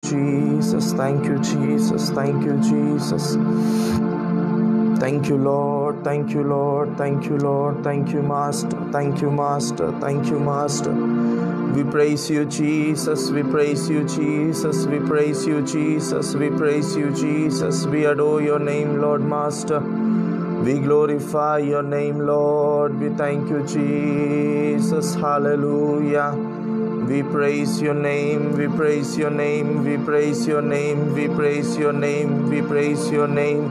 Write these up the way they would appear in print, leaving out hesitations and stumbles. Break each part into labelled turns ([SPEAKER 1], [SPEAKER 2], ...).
[SPEAKER 1] Jesus. Thank you, Jesus. Thank you, Jesus. Thank you, Lord. Thank you, Lord. Thank you, Lord. Thank you, Master. Thank you, Master. Thank you, Master. We praise you, Jesus. We praise you, Jesus. We praise you, Jesus. We praise you, Jesus. We adore your name, Lord Master. We glorify your name, Lord. We thank you, Jesus. Hallelujah. We praise your name. We praise your name. We praise your name. We praise your name. We praise your name.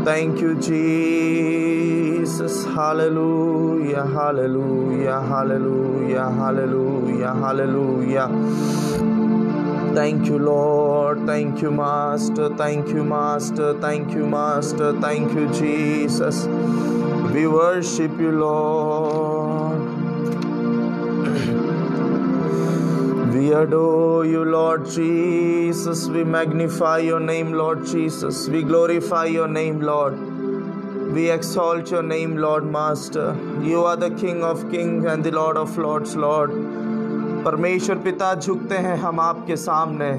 [SPEAKER 1] Thank you, Jesus. Hallelujah. Hallelujah. Hallelujah. Hallelujah. Hallelujah. Thank you, Lord. Thank you, Master. Thank you, Master. Thank you, Master. Thank you, Jesus. We worship you, Lord. We adore you, Lord Jesus. We magnify your name, Lord Jesus. We glorify your name, Lord. We exalt your name, Lord Master. You are the King of kings and the Lord of lords, Lord. परमेश्वर पिता, झुकते हैं हम आपके सामने।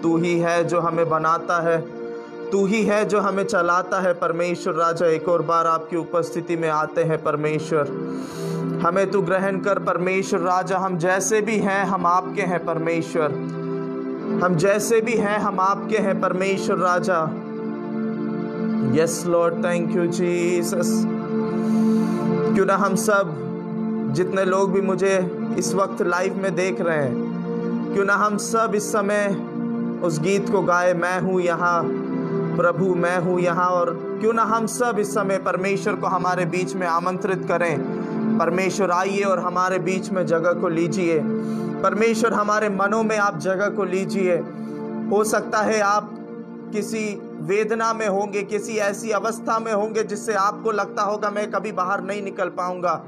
[SPEAKER 1] तू ही है जो हमें बनाता है, तू ही है जो हमें चलाता है। परमेश्वर राजा, एक और बार आपकी उपस्थिति में आते हैं। परमेश्वर, हमें तू ग्रहण कर। परमेश्वर राजा, हम जैसे भी हैं हम आपके हैं। परमेश्वर, हम जैसे भी हैं हम आपके हैं। परमेश्वर राजा, yes Lord, thank you Jesus. क्यों ना हम सब जितने लोग भी मुझे इस वक्त लाइव में देख रहे हैं, क्यों ना हम सब इस समय उस गीत को गाए, मैं हूँ यहाँ प्रभु, मैं हूँ यहाँ। और क्यों ना हम सब इस समय परमेश्वर को हमारे बीच में आमंत्रित करें। परमेश्वर आइए और हमारे बीच में जगह को लीजिए। परमेश्वर, हमारे मनों में आप जगह को लीजिए। हो सकता है आप किसी वेदना में होंगे, किसी ऐसी अवस्था में होंगे जिससे आपको लगता होगा मैं कभी बाहर नहीं निकल पाऊंगा।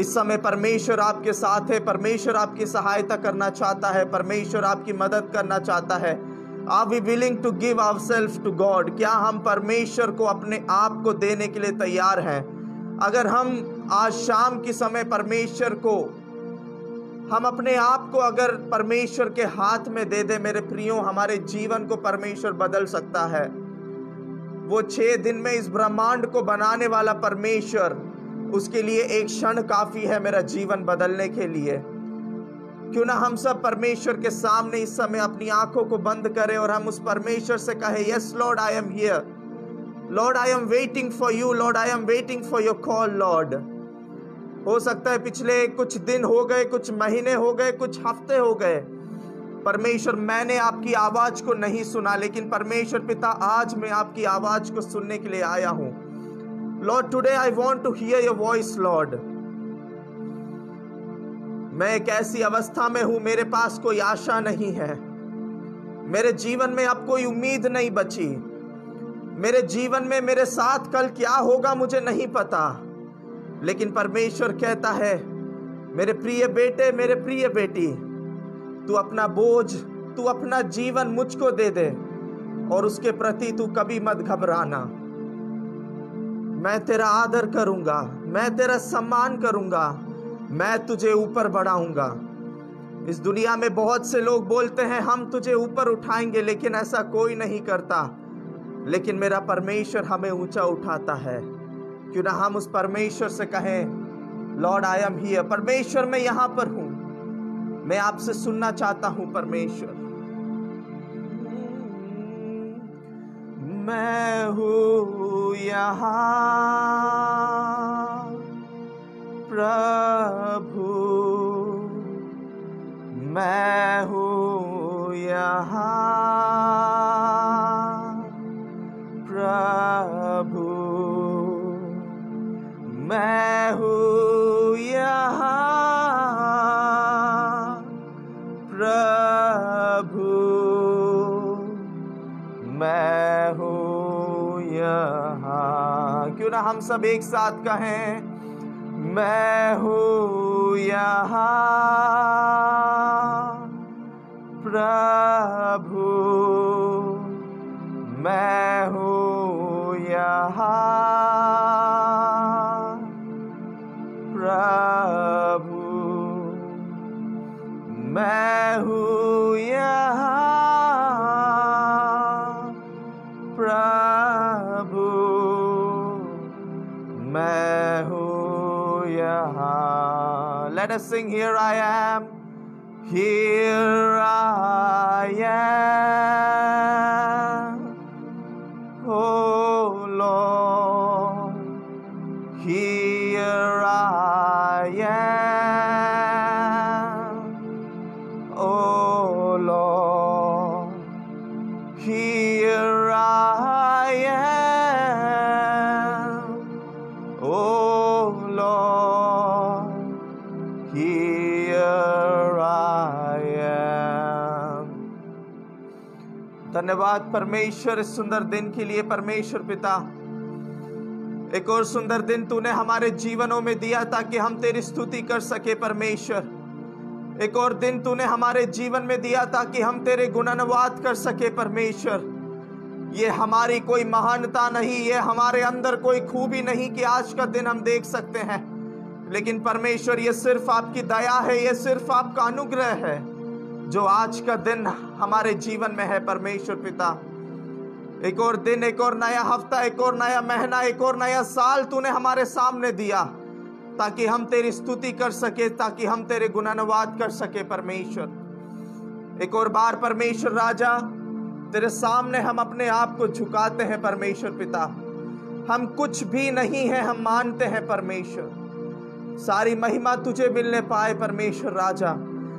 [SPEAKER 1] इस समय परमेश्वर आपके साथ है। परमेश्वर आपकी सहायता करना चाहता है। परमेश्वर आपकी मदद करना चाहता है। Are we willing to give ourselves to God? क्या हम परमेश्वर को अपने आप को देने के लिए तैयार हैं? अगर हम आज शाम के समय परमेश्वर को, हम अपने आप को अगर परमेश्वर के हाथ में दे दे, मेरे प्रियो, हमारे जीवन को परमेश्वर बदल सकता है। वो 6 दिन में इस ब्रह्मांड को बनाने वाला परमेश्वर, उसके लिए एक क्षण काफी है मेरा जीवन बदलने के लिए। क्यों ना हम सब परमेश्वर के सामने इस समय अपनी आंखों को बंद करें और हम उस परमेश्वर से कहें, yes Lord, I am here. Lord, I am waiting for you. Lord, I am waiting for your call. Lord, हो सकता है पिछले कुछ दिन हो गए, कुछ महीने हो गए, कुछ हफ्ते हो गए, परमेश्वर मैंने आपकी आवाज को नहीं सुना, लेकिन परमेश्वर पिता, आज मैं आपकी आवाज को सुनने के लिए आया हूं। Lord, today I want to hear your voice. Lord, मैं एक ऐसी अवस्था में हूं, मेरे पास कोई आशा नहीं है, मेरे जीवन में अब कोई उम्मीद नहीं बची, मेरे जीवन में मेरे साथ कल क्या होगा मुझे नहीं पता। लेकिन परमेश्वर कहता है, मेरे प्रिय बेटे, मेरे प्रिय बेटी, तू अपना बोझ, तू अपना जीवन मुझको दे दे और उसके प्रति तू कभी मत घबराना। मैं तेरा आदर करूंगा, मैं तेरा सम्मान करूंगा, मैं तुझे ऊपर बढ़ाऊंगा। इस दुनिया में बहुत से लोग बोलते हैं हम तुझे ऊपर उठाएंगे, लेकिन ऐसा कोई नहीं करता। लेकिन मेरा परमेश्वर हमें ऊंचा उठाता है। क्यों ना हम उस परमेश्वर से कहें, लॉर्ड, आई एम हियर। परमेश्वर, मैं यहां पर हूं, मैं आपसे सुनना चाहता हूं। परमेश्वर, मैं हूं यहाँ प्रभु, मैं हूँ यहाँ प्रभु, मैं हूँ यहाँ प्रभु, मैं हूँ यहाँ। क्यों ना हम सब एक साथ कहें, मैं हूँ यहाँ प्रभु, मैं हूँ यहाँ प्रभु, मैं हूँ यहाँ Let us sing, here I am. Here I am. Oh Lord, here I am. Oh Lord, here I am. Oh Lord, here I am. धन्यवाद परमेश्वर इस सुंदर दिन के लिए। परमेश्वर पिता, एक और सुंदर दिन तूने हमारे जीवनों में दिया ताकि हम तेरी स्तुति कर सके। परमेश्वर, एक और दिन तूने हमारे जीवन में दिया ताकि हम तेरे गुणानुवाद कर सके। परमेश्वर, ये हमारी कोई महानता नहीं, ये हमारे अंदर कोई खूबी नहीं कि आज का दिन हम देख सकते हैं, लेकिन परमेश्वर ये सिर्फ आपकी दया है, ये सिर्फ आपका अनुग्रह है जो आज का दिन हमारे जीवन में है। परमेश्वर पिता, एक और दिन, एक और नया हफ्ता, एक और नया महीना, एक और नया साल तूने हमारे सामने दिया ताकि हम तेरी स्तुति कर सके, ताकि हम तेरे गुणानुवाद कर सके। परमेश्वर, एक और बार परमेश्वर राजा तेरे सामने हम अपने आप को झुकाते हैं। परमेश्वर पिता, हम कुछ भी नहीं है, हम मानते हैं परमेश्वर, सारी महिमा तुझे मिलने पाए। परमेश्वर राजा,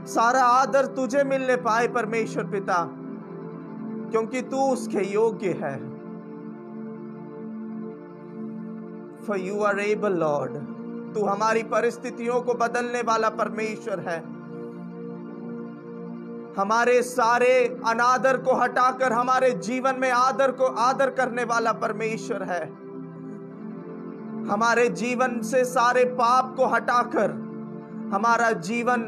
[SPEAKER 1] सारा आदर तुझे मिलने पाए। परमेश्वर पिता, क्योंकि तू उसके योग्य है। For you are able, Lord. तू हमारी परिस्थितियों को बदलने वाला परमेश्वर है। हमारे सारे अनादर को हटाकर हमारे जीवन में आदर को आदर करने वाला परमेश्वर है। हमारे जीवन से सारे पाप को हटाकर हमारा जीवन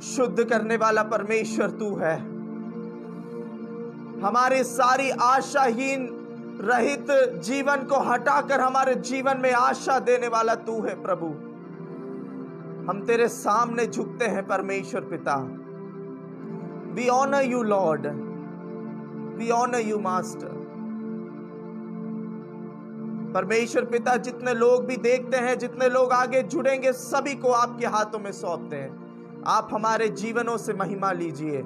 [SPEAKER 1] शुद्ध करने वाला परमेश्वर तू है। हमारी सारी आशाहीन रहित जीवन को हटाकर हमारे जीवन में आशा देने वाला तू है। प्रभु, हम तेरे सामने झुकते हैं। परमेश्वर पिता, we honor you, Lord. We honor you, Master. परमेश्वर पिता, जितने लोग भी देखते हैं, जितने लोग आगे जुड़ेंगे, सभी को आपके हाथों में सौंपते हैं। आप हमारे जीवनों से महिमा लीजिए।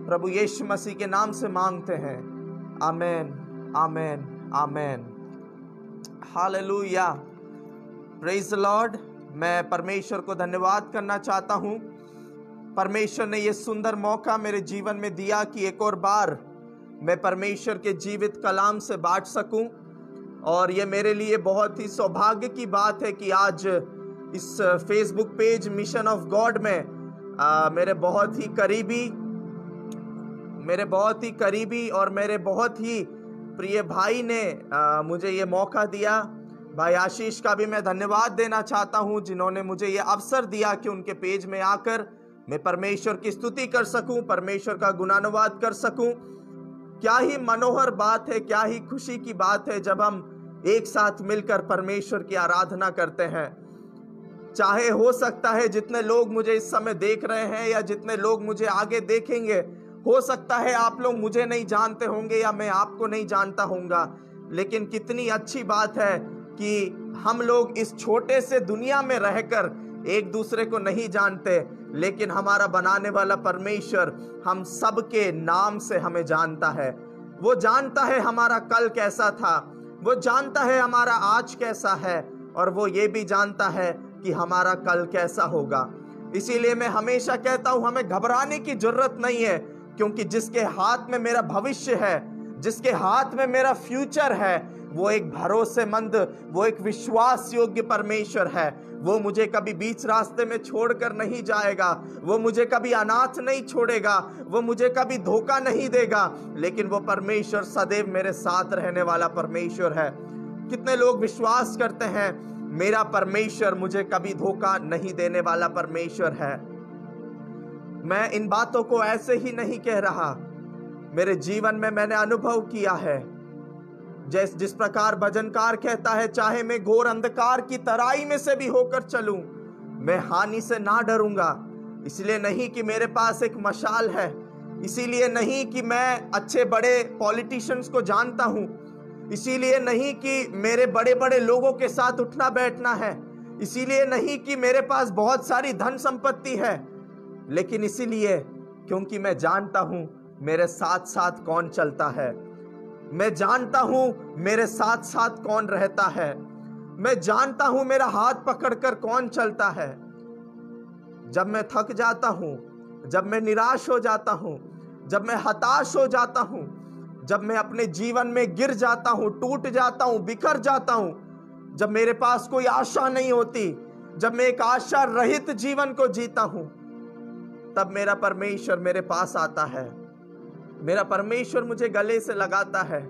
[SPEAKER 1] प्रभु यीशु मसीह के नाम से मांगते हैं, amen, amen, amen. Hallelujah, praise the Lord. मैं परमेश्वर को धन्यवाद करना चाहता हूं। परमेश्वर ने यह सुंदर मौका मेरे जीवन में दिया कि एक और बार मैं परमेश्वर के जीवित कलाम से बांट सकूं, और ये मेरे लिए बहुत ही सौभाग्य की बात है कि आज इस Facebook page mission of God में मेरे बहुत ही करीबी और मेरे बहुत ही प्रिय भाई ने मुझे ये मौका दिया। भाई आशीष का भी मैं धन्यवाद देना चाहता हूँ, जिन्होंने मुझे ये अवसर दिया कि उनके पेज में आकर मैं परमेश्वर की स्तुति कर सकूं, परमेश्वर का गुणानुवाद कर सकूं। क्या ही मनोहर बात है, क्या ही खुशी की बात है जब हम एक साथ मिलकर परमेश्वर की आराधना करते हैं। चाहे हो सकता है जितने लोग मुझे इस समय देख रहे हैं या जितने लोग मुझे आगे देखेंगे, हो सकता है आप लोग मुझे नहीं जानते होंगे या मैं आपको नहीं जानता होऊंगा, लेकिन कितनी अच्छी बात है कि हम लोग इस छोटे से दुनिया में रहकर एक दूसरे को नहीं जानते, लेकिन हमारा बनाने वाला परमेश्वर हम सबके नाम से हमें जानता है। वो जानता है हमारा कल कैसा था, वो जानता है हमारा आज कैसा है, और वो ये भी जानता है कि हमारा कल कैसा होगा। इसीलिए मैं हमेशा कहता हूं, हमें घबराने की जरूरत नहीं है, क्योंकि जिसके हाथ में मेरा भविष्य है, जिसके हाथ में मेरा फ्यूचर है, वो एक भरोसेमंद, वो एक विश्वास योग्य परमेश्वर है। वो मुझे कभी बीच रास्ते में छोड़कर नहीं जाएगा, वो मुझे कभी अनाथ नहीं छोड़ेगा, वो मुझे कभी धोखा नहीं देगा, लेकिन वो परमेश्वर सदैव मेरे साथ रहने वाला परमेश्वर है। कितने लोग विश्वास करते हैं मेरा परमेश्वर मुझे कभी धोखा नहीं देने वाला परमेश्वर है। मैं इन बातों को ऐसे ही नहीं कह रहा, मेरे जीवन में मैंने अनुभव किया है। जिस प्रकार भजनकार कहता है, चाहे मैं घोर अंधकार की तराई में से भी होकर चलूं, मैं हानि से ना डरूंगा। इसलिए नहीं कि मेरे पास एक मशाल है, इसीलिए नहीं कि मैं अच्छे बड़े पॉलिटिशियंस को जानता हूं, इसीलिए नहीं कि मेरे बड़े बड़े लोगों के साथ उठना बैठना है, इसीलिए नहीं कि मेरे पास बहुत सारी धन संपत्ति है, लेकिन इसीलिए क्योंकि मैं जानता हूं मेरे साथ साथ कौन चलता है, मैं जानता हूं मेरे साथ साथ कौन रहता है, मैं जानता हूं मेरा हाथ पकड़कर कौन चलता है। जब मैं थक जाता हूं, जब मैं निराश हो जाता हूं, जब मैं हताश हो जाता हूं, जब मैं अपने जीवन में गिर जाता हूं, टूट जाता हूं, बिखर जाता हूं, जब मेरे पास कोई आशा नहीं होती, जब मैं एक आशा रहित जीवन को जीता हूं, तब मेरा परमेश्वर मेरे पास आता है। मेरा परमेश्वर मुझे गले से लगाता है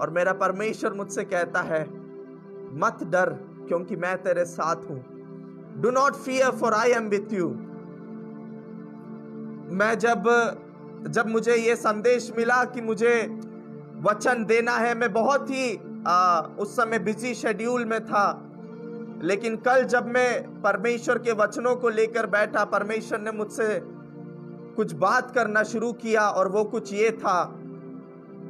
[SPEAKER 1] और मेरा परमेश्वर मुझसे कहता है, मत डर क्योंकि मैं तेरे साथ हूं। Do not fear for I am with you. मैं जब मुझे यह संदेश मिला कि मुझे वचन देना है, मैं बहुत ही उस समय बिजी शेड्यूल में था, लेकिन कल जब मैं परमेश्वर के वचनों को लेकर बैठा, परमेश्वर ने मुझसे कुछ बात करना शुरू किया और वो कुछ ये था,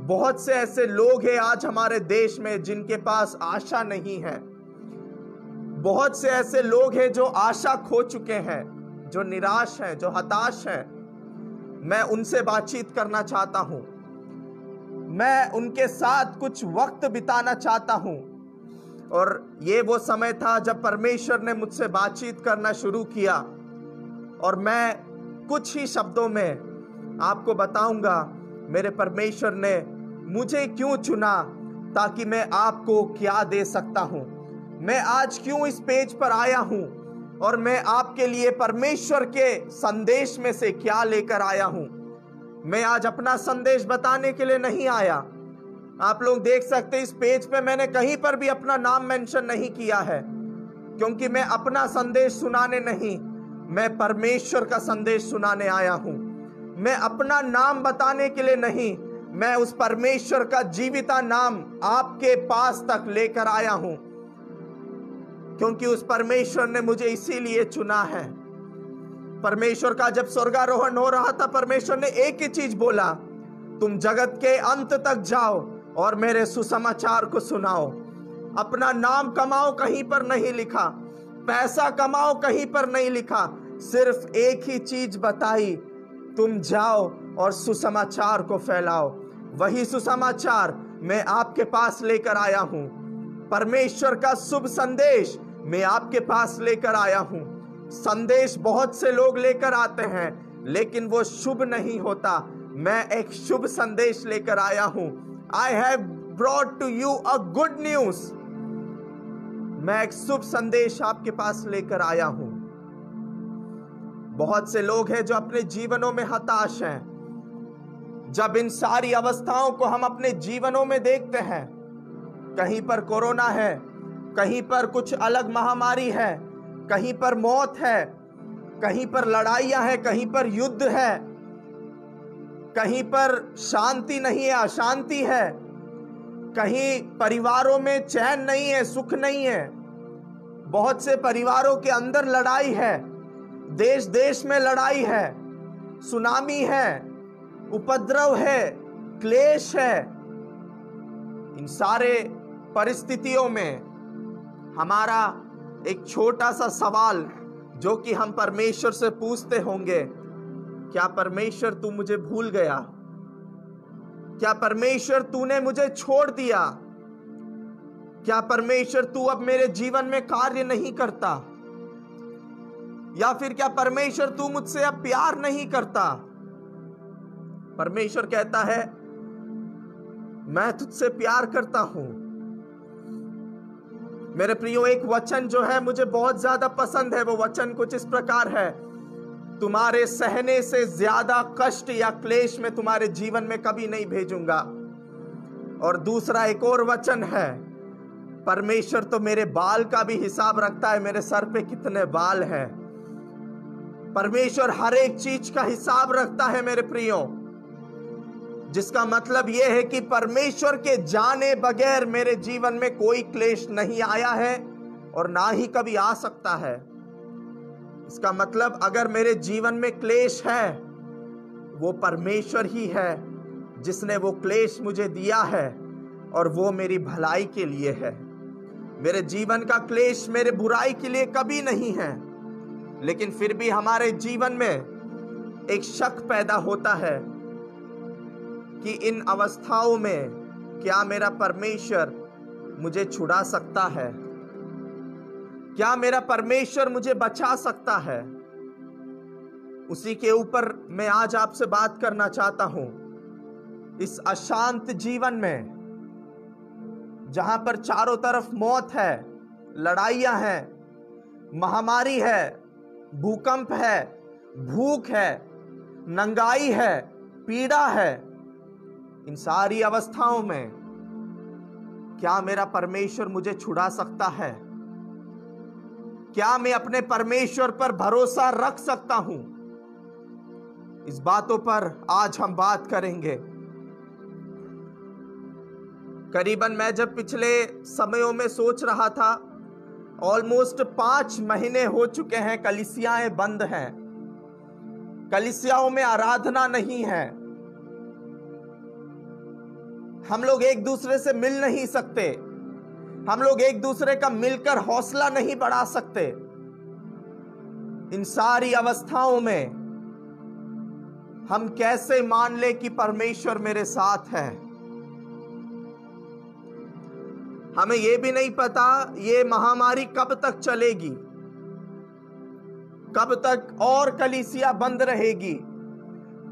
[SPEAKER 1] बहुत से ऐसे लोग हैं आज हमारे देश में जिनके पास आशा नहीं है। बहुत से ऐसे लोग हैं जो आशा खो चुके हैं, जो निराश हैं, जो हताश हैं। मैं उनसे बातचीत करना चाहता हूं, मैं उनके साथ कुछ वक्त बिताना चाहता हूं। और ये वो समय था जब परमेश्वर ने मुझसे बातचीत करना शुरू किया और मैं कुछ ही शब्दों में आपको बताऊंगा मेरे परमेश्वर ने मुझे क्यों चुना, ताकि मैं आपको क्या दे सकता हूं, मैं आज क्यों इस पेज पर आया हूं और मैं आपके लिए परमेश्वर के संदेश में से क्या लेकर आया हूं। मैं आज अपना संदेश बताने के लिए नहीं आया। आप लोग देख सकते हैं इस पेज पे मैंने कहीं पर भी अपना नाम मेंशन नहीं किया है, क्योंकि मैं अपना संदेश सुनाने नहीं, मैं परमेश्वर का संदेश सुनाने आया हूं। मैं अपना नाम बताने के लिए नहीं, मैं उस परमेश्वर का जीविता नाम आपके पास तक लेकर आया हूं, क्योंकि उस परमेश्वर ने मुझे इसीलिए चुना है। परमेश्वर का जब स्वर्गारोहण हो रहा था, परमेश्वर ने एक ही चीज बोला, तुम जगत के अंत तक जाओ और मेरे सुसमाचार को सुनाओ। अपना नाम कमाओ कहीं पर नहीं लिखा, पैसा कमाओ कहीं पर नहीं लिखा, सिर्फ एक ही चीज बताई, तुम जाओ और सुसमाचार को फैलाओ। वही सुसमाचार मैं आपके पास लेकर आया हूं। परमेश्वर का शुभ संदेश मैं आपके पास लेकर आया हूं। संदेश बहुत से लोग लेकर आते हैं, लेकिन वो शुभ नहीं होता। मैं एक शुभ संदेश लेकर आया हूं। I have brought to you a good news. मैं एक शुभ संदेश आपके पास लेकर आया हूं। बहुत से लोग हैं जो अपने जीवनों में हताश हैं। जब इन सारी अवस्थाओं को हम अपने जीवनों में देखते हैं, कहीं पर कोरोना है, कहीं पर कुछ अलग महामारी है, कहीं पर मौत है, कहीं पर लड़ाइयां हैं, कहीं पर युद्ध है, कहीं पर शांति नहीं है, अशांति है, कहीं परिवारों में चैन नहीं है, सुख नहीं है। बहुत से परिवारों के अंदर लड़ाई है, देश देश में लड़ाई है, सुनामी है, उपद्रव है, क्लेश है। इन सारे परिस्थितियों में हमारा एक छोटा सा सवाल जो कि हम परमेश्वर से पूछते होंगे, क्या परमेश्वर तू मुझे भूल गया? क्या परमेश्वर तूने मुझे छोड़ दिया? क्या परमेश्वर तू अब मेरे जीवन में कार्य नहीं करता? या फिर क्या परमेश्वर तू मुझसे अब प्यार नहीं करता? परमेश्वर कहता है, मैं तुझसे प्यार करता हूं। मेरे प्रियो, एक वचन जो है मुझे बहुत ज्यादा पसंद है। वो वचन कुछ इस प्रकार है, तुम्हारे सहने से ज्यादा कष्ट या क्लेश में तुम्हारे जीवन में कभी नहीं भेजूंगा। और दूसरा एक और वचन है, परमेश्वर तो मेरे बाल का भी हिसाब रखता है, मेरे सर पे कितने बाल हैं। परमेश्वर हर एक चीज का हिसाब रखता है मेरे प्रियो, जिसका मतलब यह है कि परमेश्वर के जाने बगैर मेरे जीवन में कोई क्लेश नहीं आया है और ना ही कभी आ सकता है। इसका मतलब अगर मेरे जीवन में क्लेश है, वो परमेश्वर ही है जिसने वो क्लेश मुझे दिया है और वो मेरी भलाई के लिए है। मेरे जीवन का क्लेश मेरे बुराई के लिए कभी नहीं है, लेकिन फिर भी हमारे जीवन में एक शक पैदा होता है कि इन अवस्थाओं में क्या मेरा परमेश्वर मुझे छुड़ा सकता है, क्या मेरा परमेश्वर मुझे बचा सकता है। उसी के ऊपर मैं आज आपसे बात करना चाहता हूं। इस अशांत जीवन में जहां पर चारों तरफ मौत है, लड़ाइयां हैं, महामारी है, भूकंप है, भूख है, नंगाई है, पीड़ा है, इन सारी अवस्थाओं में क्या मेरा परमेश्वर मुझे छुड़ा सकता है? क्या मैं अपने परमेश्वर पर भरोसा रख सकता हूं? इस बातों पर आज हम बात करेंगे। करीबन मैं जब पिछले समयों में सोच रहा था, ऑलमोस्ट 5 महीने हो चुके हैं, कलीसियाएं बंद हैं, कलीसियाओं में आराधना नहीं है, हम लोग एक दूसरे से मिल नहीं सकते, हम लोग एक दूसरे का मिलकर हौसला नहीं बढ़ा सकते। इन सारी अवस्थाओं में हम कैसे मान ले कि परमेश्वर मेरे साथ है? हमें यह भी नहीं पता ये महामारी कब तक चलेगी, कब तक और कलीसिया बंद रहेगी,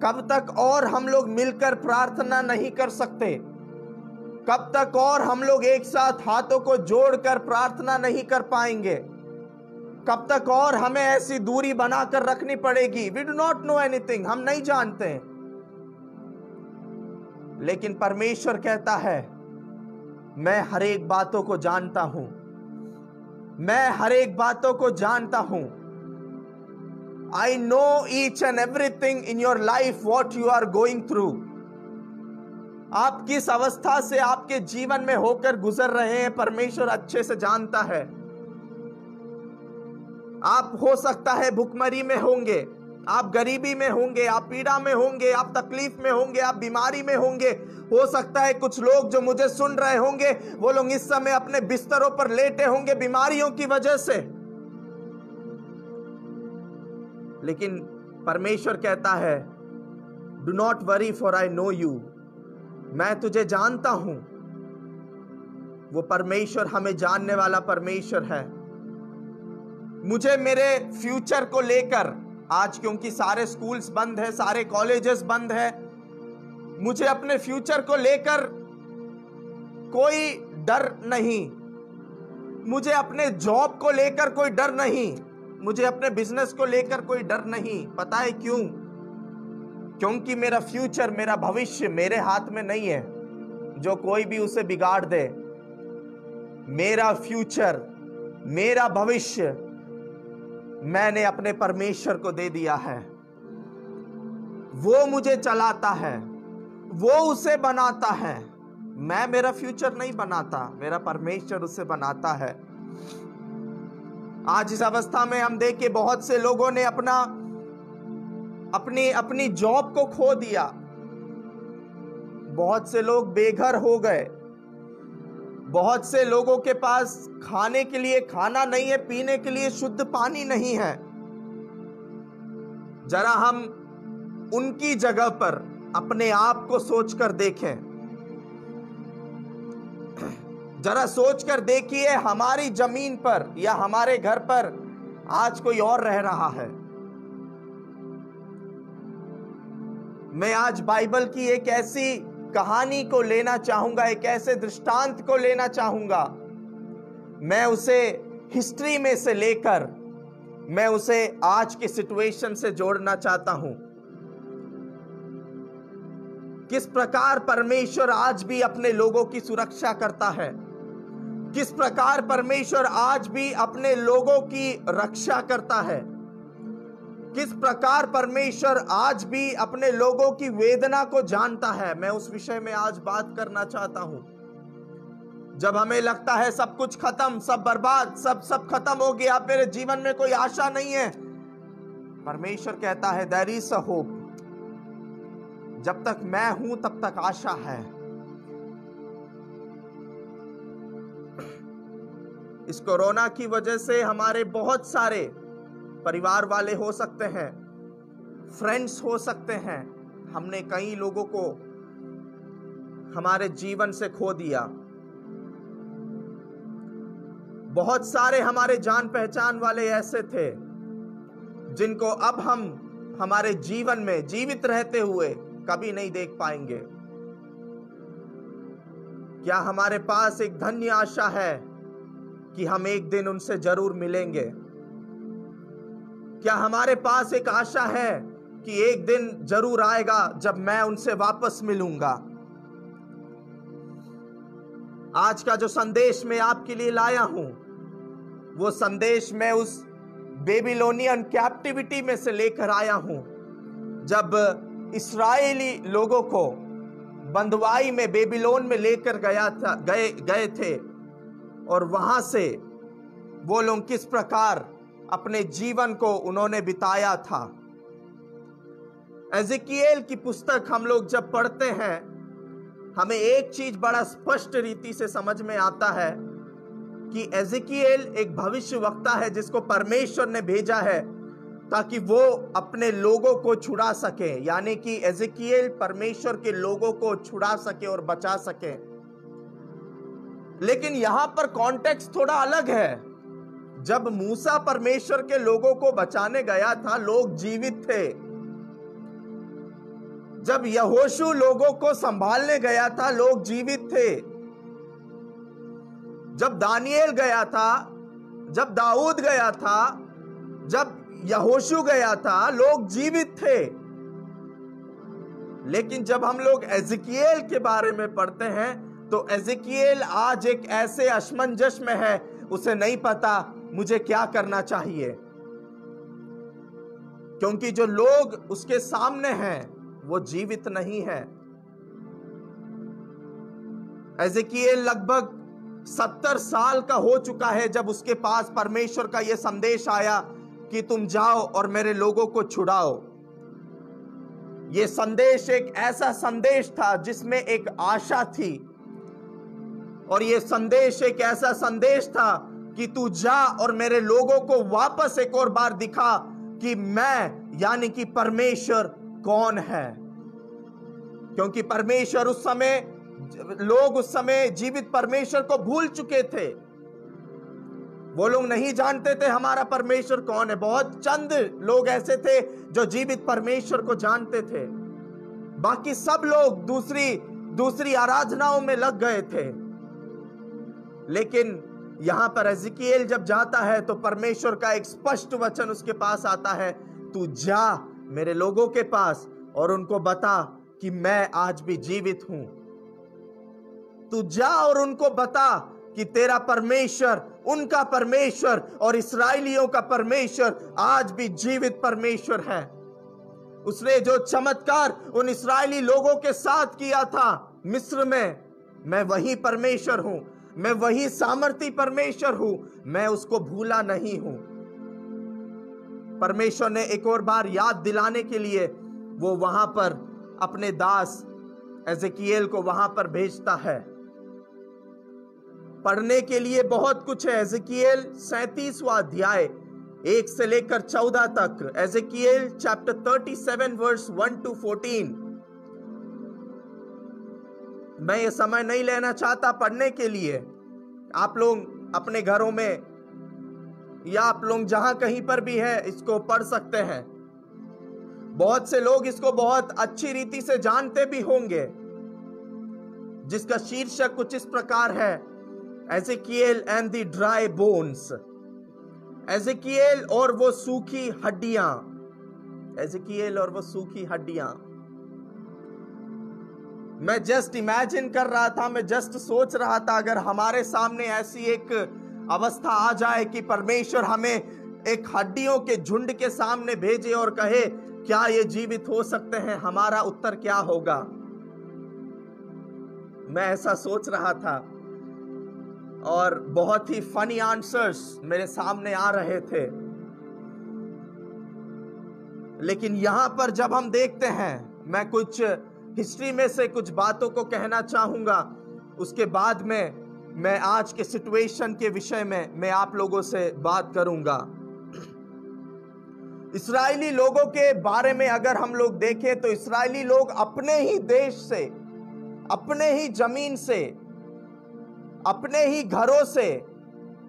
[SPEAKER 1] कब तक और हम लोग मिलकर प्रार्थना नहीं कर सकते, कब तक और हम लोग एक साथ हाथों को जोड़कर प्रार्थना नहीं कर पाएंगे, कब तक और हमें ऐसी दूरी बनाकर रखनी पड़ेगी। We do not know anything, हम नहीं जानते। लेकिन परमेश्वर कहता है, मैं हर एक बातों को जानता हूं, मैं हर एक बातों को जानता हूं। I know each and everything in your life what you are going through. आप किस अवस्था से आपके जीवन में होकर गुजर रहे हैं, परमेश्वर अच्छे से जानता है। आप हो सकता है भुखमरी में होंगे, आप गरीबी में होंगे, आप पीड़ा में होंगे, आप तकलीफ में होंगे, आप बीमारी में होंगे। हो सकता है कुछ लोग जो मुझे सुन रहे होंगे, वो लोग इस समय अपने बिस्तरों पर लेटे होंगे बीमारियों की वजह से। लेकिन परमेश्वर कहता है, do not worry for I know you. मैं तुझे जानता हूं। वो परमेश्वर हमें जानने वाला परमेश्वर है। मुझे मेरे फ्यूचर को लेकर, आज क्योंकि सारे स्कूल्स बंद है, सारे कॉलेजेस बंद है, मुझे अपने फ्यूचर को लेकर कोई डर नहीं, मुझे अपने जॉब को लेकर कोई डर नहीं, मुझे अपने बिजनेस को लेकर कोई डर नहीं। पता है क्यों? क्योंकि मेरा फ्यूचर, मेरा भविष्य मेरे हाथ में नहीं है जो कोई भी उसे बिगाड़ दे। मेरा फ्यूचर, मेरा भविष्य मैंने अपने परमेश्वर को दे दिया है। वो मुझे चलाता है, वो उसे बनाता है। मैं मेरा फ्यूचर नहीं बनाता, मेरा परमेश्वर उसे बनाता है। आज इस अवस्था में हम देखें, बहुत से लोगों ने अपनी जॉब को खो दिया, बहुत से लोग बेघर हो गए, बहुत से लोगों के पास खाने के लिए खाना नहीं है, पीने के लिए शुद्ध पानी नहीं है। जरा हम उनकी जगह पर अपने आप को सोचकर देखें, जरा सोचकर देखिए, हमारी जमीन पर या हमारे घर पर आज कोई और रह रहा है। मैं आज बाइबल की एक ऐसी कहानी को लेना चाहूंगा, एक ऐसे दृष्टांत को लेना चाहूंगा। मैं उसे हिस्ट्री में से लेकर मैं उसे आज की सिचुएशन से जोड़ना चाहता हूं। किस प्रकार परमेश्वर आज भी अपने लोगों की सुरक्षा करता है, किस प्रकार परमेश्वर आज भी अपने लोगों की रक्षा करता है, किस प्रकार परमेश्वर आज भी अपने लोगों की वेदना को जानता है। मैं उस विषय में आज बात करना चाहता हूं। जब हमें लगता है सब कुछ खत्म, सब बर्बाद, सब खत्म हो गया, मेरे जीवन में कोई आशा नहीं है, परमेश्वर कहता है देयर इज अ होप। जब तक मैं हूं तब तक आशा है। इस कोरोना की वजह से हमारे बहुत सारे परिवार वाले हो सकते हैं, फ्रेंड्स हो सकते हैं, हमने कई लोगों को हमारे जीवन से खो दिया। बहुत सारे हमारे जान पहचान वाले ऐसे थे जिनको अब हम हमारे जीवन में जीवित रहते हुए कभी नहीं देख पाएंगे। क्या हमारे पास एक धन्य आशा है कि हम एक दिन उनसे जरूर मिलेंगे? क्या हमारे पास एक आशा है कि एक दिन जरूर आएगा जब मैं उनसे वापस मिलूंगा? आज का जो संदेश मैं आपके लिए लाया हूं, वो संदेश मैं उस बेबीलोनियन कैप्टिविटी में से लेकर आया हूं, जब इस्राएली लोगों को बंदवाई में बेबीलोन में लेकर गए थे, और वहां से वो लोग किस प्रकार अपने जीवन को उन्होंने बिताया था। एजेकिएल की पुस्तक हम लोग जब पढ़ते हैं, हमें एक चीज बड़ा स्पष्ट रीति से समझ में आता है कि एजेकिएल एक भविष्यवक्ता है जिसको परमेश्वर ने भेजा है ताकि वो अपने लोगों को छुड़ा सके, यानी कि एजेकिएल परमेश्वर के लोगों को छुड़ा सके और बचा सके। लेकिन यहां पर कॉन्टेक्स्ट थोड़ा अलग है। जब मूसा परमेश्वर के लोगों को बचाने गया था, लोग जीवित थे। जब यहोशू लोगों को संभालने गया था, लोग जीवित थे। जब दानिएल गया था, जब दाऊद गया था, जब यहोशू गया था, लोग जीवित थे। लेकिन जब हम लोग एजेकिएल के बारे में पढ़ते हैं तो एजेकिएल आज एक ऐसे असमंजस में है, उसे नहीं पता मुझे क्या करना चाहिए, क्योंकि जो लोग उसके सामने हैं वो जीवित नहीं है। एजेकिएल लगभग 70 साल का हो चुका है जब उसके पास परमेश्वर का यह संदेश आया कि तुम जाओ और मेरे लोगों को छुड़ाओ। यह संदेश एक ऐसा संदेश था जिसमें एक आशा थी, और यह संदेश एक ऐसा संदेश था कि तू जा और मेरे लोगों को वापस एक और बार दिखा कि मैं यानी कि परमेश्वर कौन है। क्योंकि परमेश्वर उस समय, लोग उस समय जीवित परमेश्वर को भूल चुके थे। वो लोग नहीं जानते थे हमारा परमेश्वर कौन है। बहुत चंद लोग ऐसे थे जो जीवित परमेश्वर को जानते थे, बाकी सब लोग दूसरी आराधनाओं में लग गए थे। लेकिन यहां पर एजेकिएल जब जाता है तो परमेश्वर का एक स्पष्ट वचन उसके पास आता है, तू जा मेरे लोगों के पास और उनको बता कि मैं आज भी जीवित हूं। तू जा और उनको बता कि तेरा परमेश्वर, उनका परमेश्वर और इस्राएलियों का परमेश्वर आज भी जीवित परमेश्वर है। उसने जो चमत्कार उन इस्राएली लोगों के साथ किया था मिस्र में, मैं वही परमेश्वर हूं, मैं वही सामर्थी परमेश्वर हूं, मैं उसको भूला नहीं हूं। परमेश्वर ने एक और बार याद दिलाने के लिए वो वहां पर अपने दास एजेकिएल को वहां पर भेजता है। पढ़ने के लिए बहुत कुछ है। एजेकिएल 37वां अध्याय 1 से लेकर 14 तक, एजेकिएल चैप्टर 37 वर्स 1 to 14। मैं ये समय नहीं लेना चाहता पढ़ने के लिए। आप लोग अपने घरों में या आप लोग जहां कहीं पर भी है इसको पढ़ सकते हैं। बहुत से लोग इसको बहुत अच्छी रीति से जानते भी होंगे, जिसका शीर्षक कुछ इस प्रकार है, एजेकिएल एंड द ड्राई बोन्स। एजेकिएल और वो सूखी हड्डियां। एजेकिएल और वो सूखी हड्डियां। मैं जस्ट इमेजिन कर रहा था, मैं जस्ट सोच रहा था, अगर हमारे सामने ऐसी एक अवस्था आ जाए कि परमेश्वर हमें एक हड्डियों के झुंड के सामने भेजे और कहे क्या ये जीवित हो सकते हैं, हमारा उत्तर क्या होगा। मैं ऐसा सोच रहा था और बहुत ही फनी आंसर्स मेरे सामने आ रहे थे। लेकिन यहां पर जब हम देखते हैं, मैं कुछ हिस्ट्री में से कुछ बातों को कहना चाहूंगा, उसके बाद में मैं आज के सिचुएशन के विषय में मैं आप लोगों से बात करूंगा। इस्राएली लोगों के बारे में अगर हम लोग देखें तो इस्राएली लोग अपने ही देश से, अपने ही जमीन से, अपने ही घरों से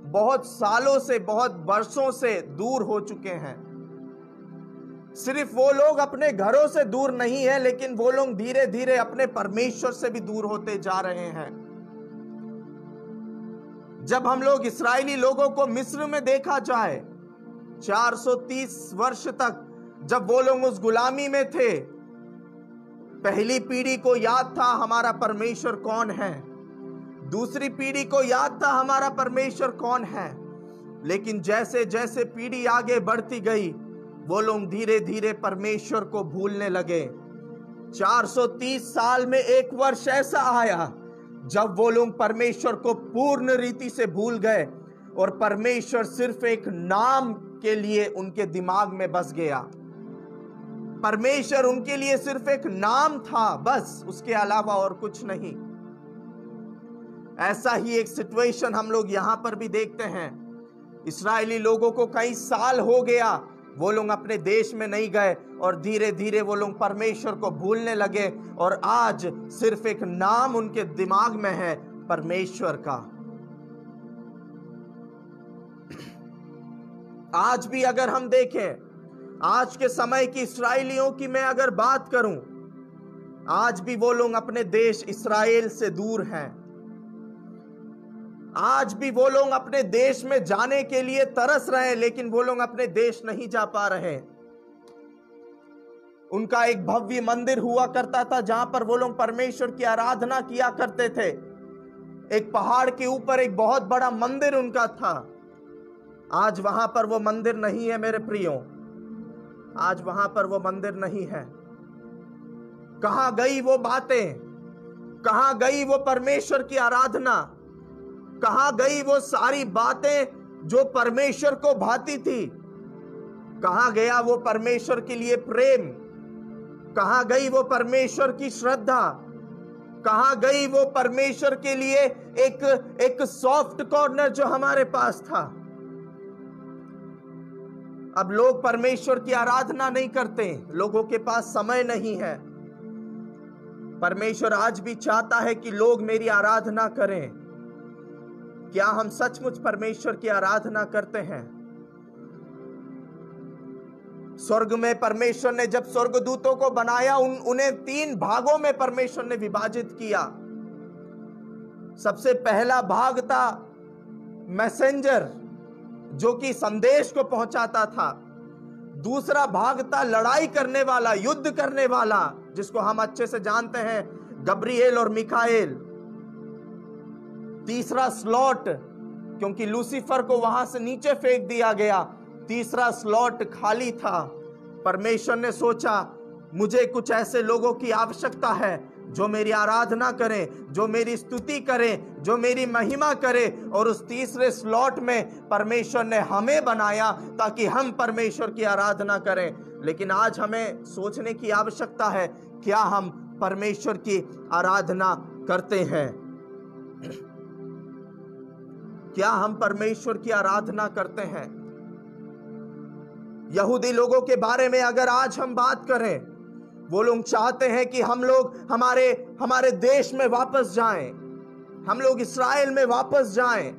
[SPEAKER 1] बहुत सालों से, बहुत वर्षों से दूर हो चुके हैं। सिर्फ वो लोग अपने घरों से दूर नहीं है, लेकिन वो लोग धीरे धीरे अपने परमेश्वर से भी दूर होते जा रहे हैं। जब हम लोग इस्राएली लोगों को मिस्र में देखा जाए, 430 वर्ष तक जब वो लोग उस गुलामी में थे, पहली पीढ़ी को याद था हमारा परमेश्वर कौन है, दूसरी पीढ़ी को याद था हमारा परमेश्वर कौन है, लेकिन जैसे जैसे पीढ़ी आगे बढ़ती गई वो लोग धीरे धीरे परमेश्वर को भूलने लगे। 430 साल में एक वर्ष ऐसा आया जब वो लोग परमेश्वर को पूर्ण रीति से भूल गए और परमेश्वर सिर्फ एक नाम के लिए उनके दिमाग में बस गया। परमेश्वर उनके लिए सिर्फ एक नाम था, बस, उसके अलावा और कुछ नहीं। ऐसा ही एक सिचुएशन हम लोग यहां पर भी देखते हैं। इस्राएली लोगों को कई साल हो गया, वो लोग अपने देश में नहीं गए और धीरे धीरे वो लोग परमेश्वर को भूलने लगे और आज सिर्फ एक नाम उनके दिमाग में है, परमेश्वर का। आज भी अगर हम देखें, आज के समय की इस्राएलियों की मैं अगर बात करूं, आज भी वो लोग अपने देश इस्राएल से दूर हैं। आज भी वो लोग अपने देश में जाने के लिए तरस रहे हैं, लेकिन वो लोग अपने देश नहीं जा पा रहे। उनका एक भव्य मंदिर हुआ करता था जहां पर वो लोग परमेश्वर की आराधना किया करते थे। एक पहाड़ के ऊपर एक बहुत बड़ा मंदिर उनका था। आज वहां पर वो मंदिर नहीं है मेरे प्रियो, आज वहां पर वो मंदिर नहीं है। कहां गई वो बातें, कहां गई वो परमेश्वर की आराधना, कहां गई वो सारी बातें जो परमेश्वर को भाती थी? कहां गया वो परमेश्वर के लिए प्रेम? कहां गई वो परमेश्वर की श्रद्धा? कहां गई वो परमेश्वर के लिए एक सॉफ्ट कॉर्नर जो हमारे पास था? अब लोग परमेश्वर की आराधना नहीं करते, लोगों के पास समय नहीं है। परमेश्वर आज भी चाहता है कि लोग मेरी आराधना करें। क्या हम सचमुच परमेश्वर की आराधना करते हैं? स्वर्ग में परमेश्वर ने जब स्वर्गदूतों को बनाया, उन्हें 3 भागों में परमेश्वर ने विभाजित किया। सबसे पहला भाग था मैसेंजर, जो कि संदेश को पहुंचाता था। दूसरा भाग था लड़ाई करने वाला, युद्ध करने वाला, जिसको हम अच्छे से जानते हैं, गब्रिएल और मिखाएल। तीसरा स्लॉट, क्योंकि लूसीफर को वहां से नीचे फेंक दिया गया, तीसरा स्लॉट खाली था। परमेश्वर ने सोचा मुझे कुछ ऐसे लोगों की आवश्यकता है जो मेरी आराधना करें, जो मेरी स्तुति करें, जो मेरी महिमा करें। और उस तीसरे स्लॉट में परमेश्वर ने हमें बनाया ताकि हम परमेश्वर की आराधना करें। लेकिन आज हमें सोचने की आवश्यकता है, क्या हम परमेश्वर की आराधना करते हैं? क्या हम परमेश्वर की आराधना करते हैं? यहूदी लोगों के बारे में अगर आज हम बात करें, वो लोग चाहते हैं कि हम लोग हमारे देश में वापस जाएं, हम लोग इस्राएल में वापस जाएं,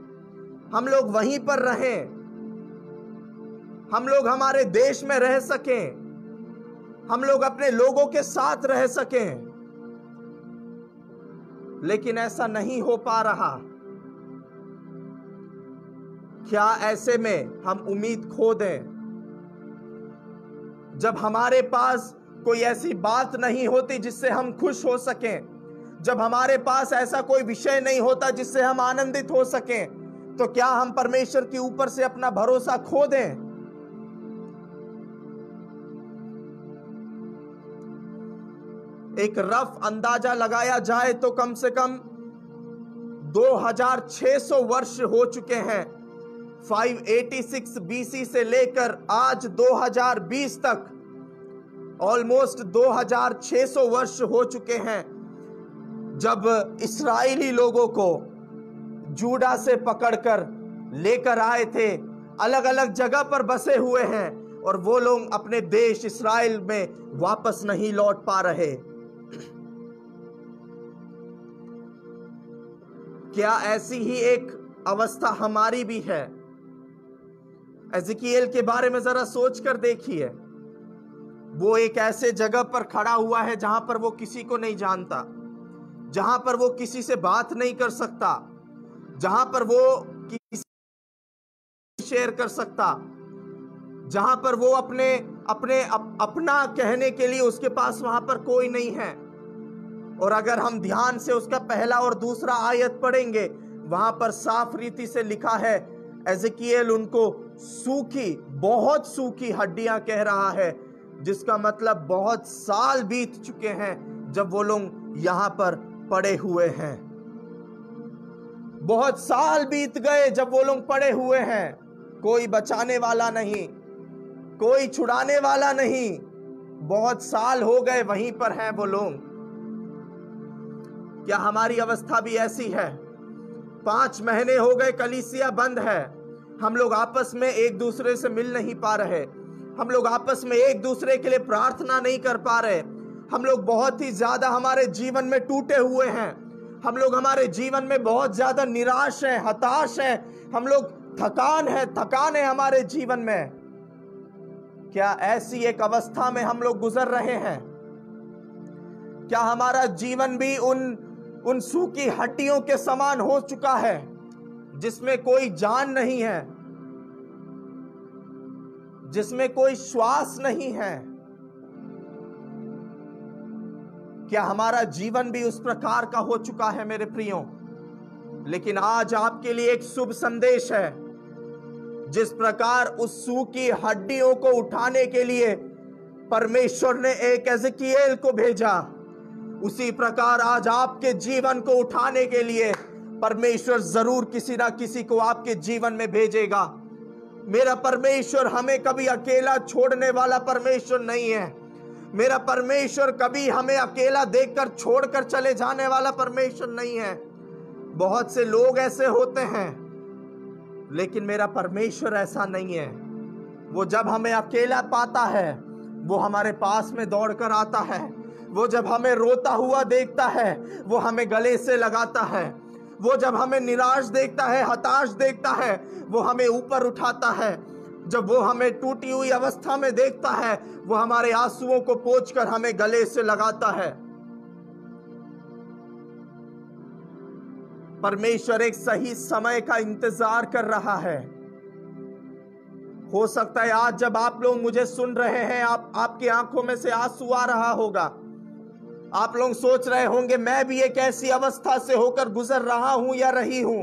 [SPEAKER 1] हम लोग वहीं पर रहें, हम लोग हमारे देश में रह सकें, हम लोग अपने लोगों के साथ रह सकें। लेकिन ऐसा नहीं हो पा रहा। क्या ऐसे में हम उम्मीद खो दें? जब हमारे पास कोई ऐसी बात नहीं होती जिससे हम खुश हो सकें, जब हमारे पास ऐसा कोई विषय नहीं होता जिससे हम आनंदित हो सकें, तो क्या हम परमेश्वर के ऊपर से अपना भरोसा खो दें? एक रफ अंदाजा लगाया जाए तो कम से कम 2600 वर्ष हो चुके हैं। 586 BC से लेकर आज 2020 तक ऑलमोस्ट 2600 वर्ष हो चुके हैं जब इस्राएली लोगों को जूडा से पकड़कर लेकर आए थे, अलग अलग जगह पर बसे हुए हैं और वो लोग अपने देश इस्राएल में वापस नहीं लौट पा रहे। क्या ऐसी ही एक अवस्था हमारी भी है? एज़ेकिएल के बारे में जरा सोच कर देखिए। वो एक ऐसे जगह पर खड़ा हुआ है जहां पर वो किसी को नहीं जानता, जहां पर वो किसी से बात नहीं कर सकता, जहां पर वो किसी शेयर कर सकता, जहां पर वो अपना कहने के लिए उसके पास वहां पर कोई नहीं है। और अगर हम ध्यान से उसका पहला और दूसरा आयत पढ़ेंगे, वहां पर साफ रीति से लिखा है, एज़ेकिएल उनको सूखी, बहुत सूखी हड्डियां कह रहा है, जिसका मतलब बहुत साल बीत चुके हैं जब वो लोग यहां पर पड़े हुए हैं। बहुत साल बीत गए जब वो लोग पड़े हुए हैं। कोई बचाने वाला नहीं, कोई छुड़ाने वाला नहीं। बहुत साल हो गए वहीं पर हैं वो लोग। क्या हमारी अवस्था भी ऐसी है? 5 महीने हो गए कलीसिया बंद है, हम लोग आपस में एक दूसरे से मिल नहीं पा रहे, हम लोग आपस में एक दूसरे के लिए प्रार्थना नहीं कर पा रहे, हम लोग बहुत ही ज्यादा हमारे जीवन में टूटे हुए हैं, हम लोग हमारे जीवन में बहुत ज्यादा निराश हैं, हताश हैं, हम लोग थकान है हमारे जीवन में। क्या ऐसी एक अवस्था में हम लोग गुजर रहे हैं? क्या हमारा जीवन भी उन सूखी हड्डियों के समान हो चुका है जिसमें कोई जान नहीं है, जिसमें कोई श्वास नहीं है? क्या हमारा जीवन भी उस प्रकार का हो चुका है मेरे प्रियो? लेकिन आज आपके लिए एक शुभ संदेश है। जिस प्रकार उस सूखी हड्डियों को उठाने के लिए परमेश्वर ने एक एज़ेकिएल को भेजा, उसी प्रकार आज आपके जीवन को उठाने के लिए परमेश्वर जरूर किसी ना किसी को आपके जीवन में भेजेगा। मेरा परमेश्वर हमें कभी अकेला छोड़ने वाला परमेश्वर नहीं है। मेरा परमेश्वर कभी हमें अकेला देखकर छोड़कर चले जाने वाला परमेश्वर नहीं है। बहुत से लोग ऐसे होते हैं, लेकिन मेरा परमेश्वर ऐसा नहीं है। वो जब हमें अकेला पाता है वो हमारे पास में दौड़कर आता है। वो जब हमें रोता हुआ देखता है वो हमें गले से लगाता है। वो जब हमें निराश देखता है, हताश देखता है, वो हमें ऊपर उठाता है। जब वो हमें टूटी हुई अवस्था में देखता है वो हमारे आंसुओं को पोंछकर हमें गले से लगाता है। परमेश्वर एक सही समय का इंतजार कर रहा है। हो सकता है आज जब आप लोग मुझे सुन रहे हैं, आपकी आंखों में से आंसू आ रहा होगा। आप लोग सोच रहे होंगे मैं भी एक ऐसी अवस्था से होकर गुजर रहा हूं या रही हूं।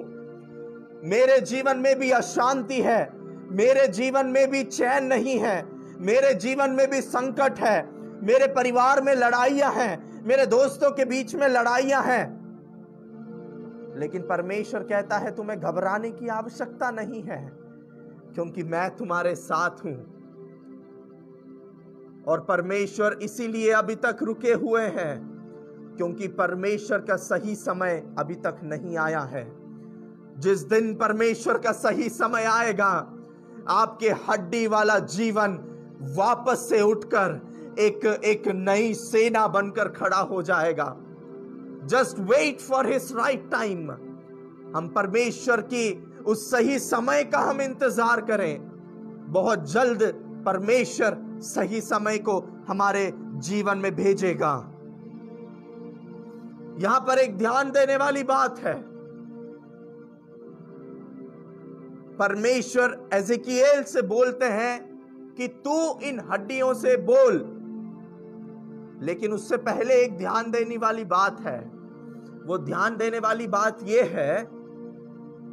[SPEAKER 1] मेरे जीवन में भी अशांति है, मेरे जीवन में भी चैन नहीं है, मेरे जीवन में भी संकट है, मेरे परिवार में लड़ाइयां हैं, मेरे दोस्तों के बीच में लड़ाइयां हैं। लेकिन परमेश्वर कहता है तुम्हें घबराने की आवश्यकता नहीं है, क्योंकि मैं तुम्हारे साथ हूं। और परमेश्वर इसीलिए अभी तक रुके हुए हैं क्योंकि परमेश्वर का सही समय अभी तक नहीं आया है। जिस दिन परमेश्वर का सही समय आएगा, आपके हड्डी वाला जीवन वापस से उठकर एक नई सेना बनकर खड़ा हो जाएगा। Just wait for his right time. हम परमेश्वर की उस सही समय का हम इंतजार करें। बहुत जल्द परमेश्वर सही समय को हमारे जीवन में भेजेगा। यहां पर एक ध्यान देने वाली बात है। परमेश्वर एज़ेकिएल से बोलते हैं कि तू इन हड्डियों से बोल, लेकिन उससे पहले एक ध्यान देने वाली बात है। वो ध्यान देने वाली बात यह है